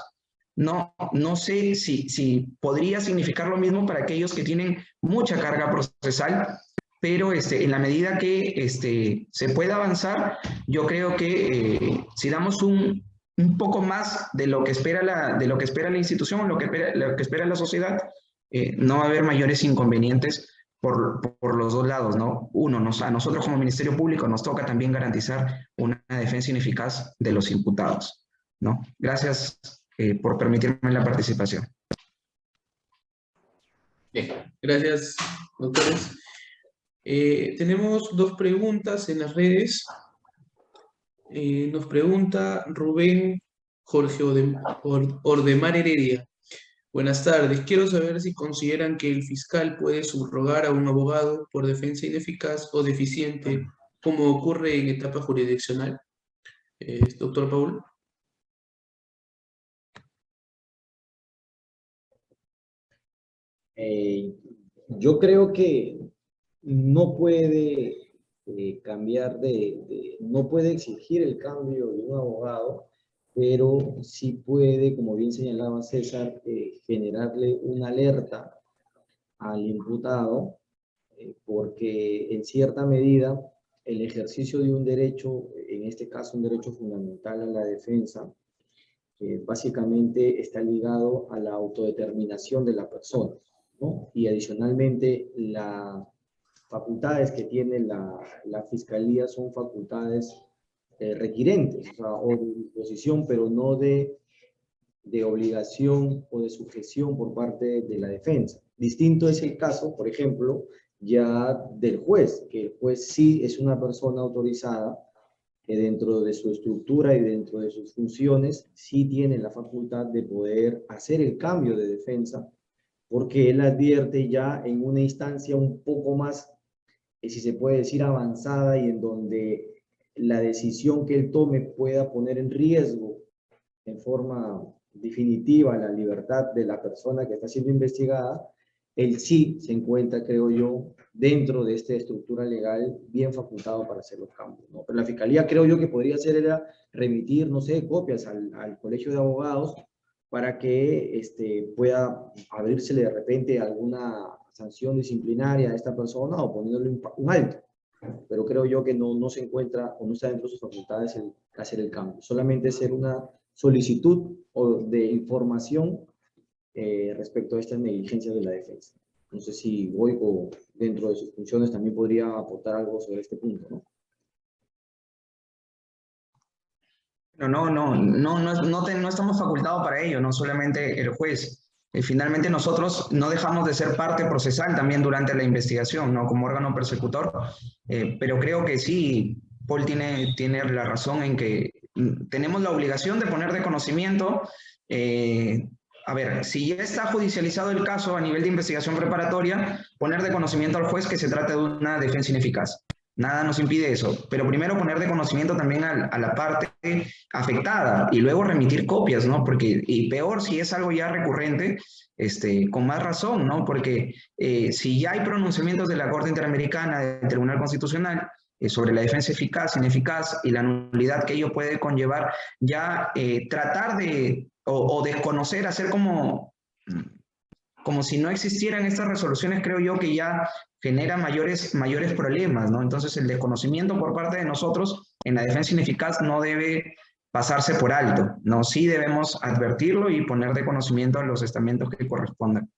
No sé si podría significar lo mismo para aquellos que tienen mucha carga procesal, pero en la medida que se pueda avanzar, yo creo que si damos un poco más de lo que espera la institución, lo que espera la sociedad, no va a haber mayores inconvenientes por los dos lados, ¿no? Uno, a nosotros como Ministerio Público nos toca también garantizar una defensa ineficaz de los imputados, ¿no? Gracias por permitirme la participación. Bien, gracias, doctores. Tenemos dos preguntas en las redes. Nos pregunta Rubén Jorge Ordemar Heredia. Buenas tardes. Quiero saber si consideran que el fiscal puede subrogar a un abogado por defensa ineficaz o deficiente, como ocurre en etapa jurisdiccional. Doctor Paul. Yo creo que no puede no puede exigir el cambio de un abogado, pero sí puede, como bien señalaba César, generarle una alerta al imputado, porque en cierta medida el ejercicio de un derecho, en este caso un derecho fundamental a la defensa, básicamente está ligado a la autodeterminación de la persona, ¿no? Y adicionalmente las facultades que tiene la Fiscalía son facultades requirentes, o sea, o de disposición, pero no de obligación o de sujeción por parte de la defensa. Distinto es el caso, por ejemplo, ya del juez, que el juez sí es una persona autorizada que dentro de su estructura y dentro de sus funciones sí tiene la facultad de poder hacer el cambio de defensa, porque él advierte ya en una instancia un poco más, si se puede decir, avanzada, y en donde la decisión que él tome pueda poner en riesgo en forma definitiva la libertad de la persona que está siendo investigada, él sí se encuentra, creo yo, dentro de esta estructura legal bien facultado para hacer los cambios, ¿no? Pero la Fiscalía, creo yo, que podría hacer era remitir, no sé, copias al Colegio de Abogados para que pueda abrírsele de repente alguna sanción disciplinaria a esta persona o poniéndole un alto. Pero creo yo que no se encuentra o no está dentro de sus facultades el hacer el cambio. Solamente ser una solicitud de información respecto a estas negligencias de la defensa. No sé si Goico, dentro de sus funciones, también podría aportar algo sobre este punto, ¿no? No estamos facultados para ello, no solamente el juez. Finalmente nosotros no dejamos de ser parte procesal también durante la investigación, ¿no? Como órgano persecutor, pero creo que sí, Paul tiene la razón en que tenemos la obligación de poner de conocimiento. A ver, si ya está judicializado el caso a nivel de investigación preparatoria, poner de conocimiento al juez que se trata de una defensa ineficaz. Nada nos impide eso, pero primero poner de conocimiento también a la parte afectada y luego remitir copias, ¿no? Porque, y peor si es algo ya recurrente, con más razón, ¿no? Porque si ya hay pronunciamientos de la Corte Interamericana, del Tribunal Constitucional, sobre la defensa eficaz, ineficaz y la nulidad que ello puede conllevar, ya tratar de, o desconocer, hacer como si no existieran estas resoluciones, creo yo que ya genera mayores problemas, ¿no? Entonces el desconocimiento por parte de nosotros en la defensa ineficaz no debe pasarse por alto, ¿no? Sí debemos advertirlo y poner de conocimiento a los estamentos que correspondan.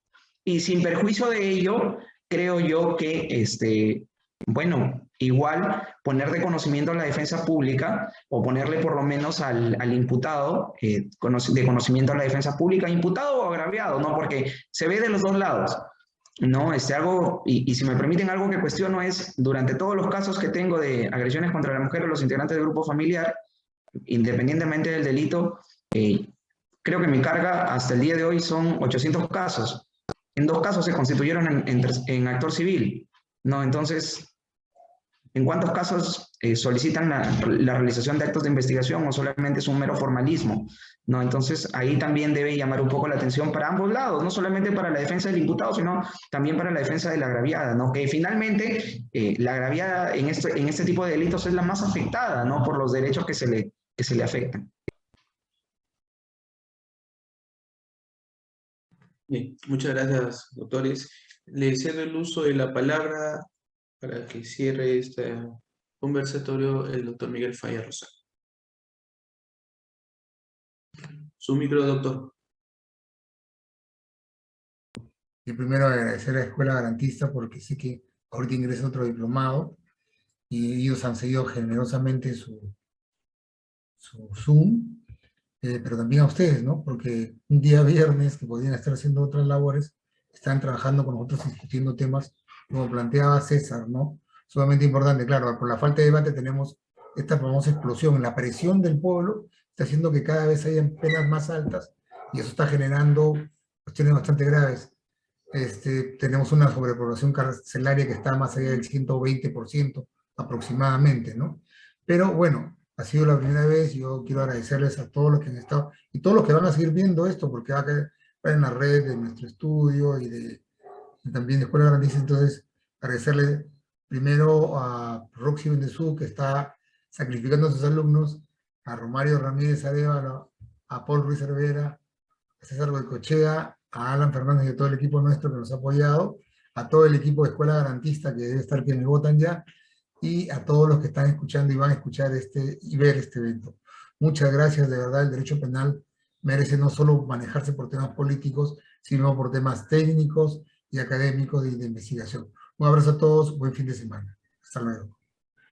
Y sin perjuicio de ello, creo yo que, bueno, igual poner de conocimiento a la defensa pública o ponerle por lo menos al imputado de conocimiento a la defensa pública, imputado o agraviado, ¿no? Porque se ve de los dos lados, ¿no? Algo, y si me permiten, algo que cuestiono es, durante todos los casos que tengo de agresiones contra la mujer o los integrantes del grupo familiar, independientemente del delito, creo que mi carga hasta el día de hoy son 800 casos. En 2 casos se constituyeron en actor civil, ¿no? Entonces, ¿en cuántos casos solicitan la realización de actos de investigación o solamente es un mero formalismo, ¿no? Entonces, ahí también debe llamar un poco la atención para ambos lados, no solamente para la defensa del imputado, sino también para la defensa de la agraviada, ¿no? Que finalmente la agraviada en este tipo de delitos es la más afectada, ¿no? Por los derechos que se le afectan. Bien, muchas gracias, doctores. Le cedo el uso de la palabra para que cierre este conversatorio el doctor Miguel Falla Rosal. Su micro, doctor. Y primero agradecer a la Escuela Garantista porque sé que ahorita ingresa otro diplomado y ellos han seguido generosamente su Zoom, pero también a ustedes, ¿no? Porque un día viernes que podrían estar haciendo otras labores, están trabajando con nosotros discutiendo temas, como planteaba César, ¿no? Sumamente importante, claro, por la falta de debate tenemos esta famosa explosión, la presión del pueblo está haciendo que cada vez haya penas más altas y eso está generando cuestiones bastante graves. Tenemos una sobrepoblación carcelaria que está más allá del 120% aproximadamente, ¿no? Pero bueno, ha sido la primera vez, yo quiero agradecerles a todos los que han estado, y todos los que van a seguir viendo esto, porque va a quedar en la red de nuestro estudio y también de Escuela Garantista. Entonces, agradecerle primero a Roxy Bendezú, que está sacrificando a sus alumnos, a Romario Ramírez Arevalo, a Paul Ruiz Cervera, a César Goicochea, a Alan Fernández y a todo el equipo nuestro que nos ha apoyado, a todo el equipo de Escuela Garantista que debe estar que me votan ya, y a todos los que están escuchando y van a escuchar y ver este evento. Muchas gracias, de verdad, el derecho penal merece no solo manejarse por temas políticos, sino por temas técnicos y académicos y de investigación. Un abrazo a todos, buen fin de semana. Hasta luego.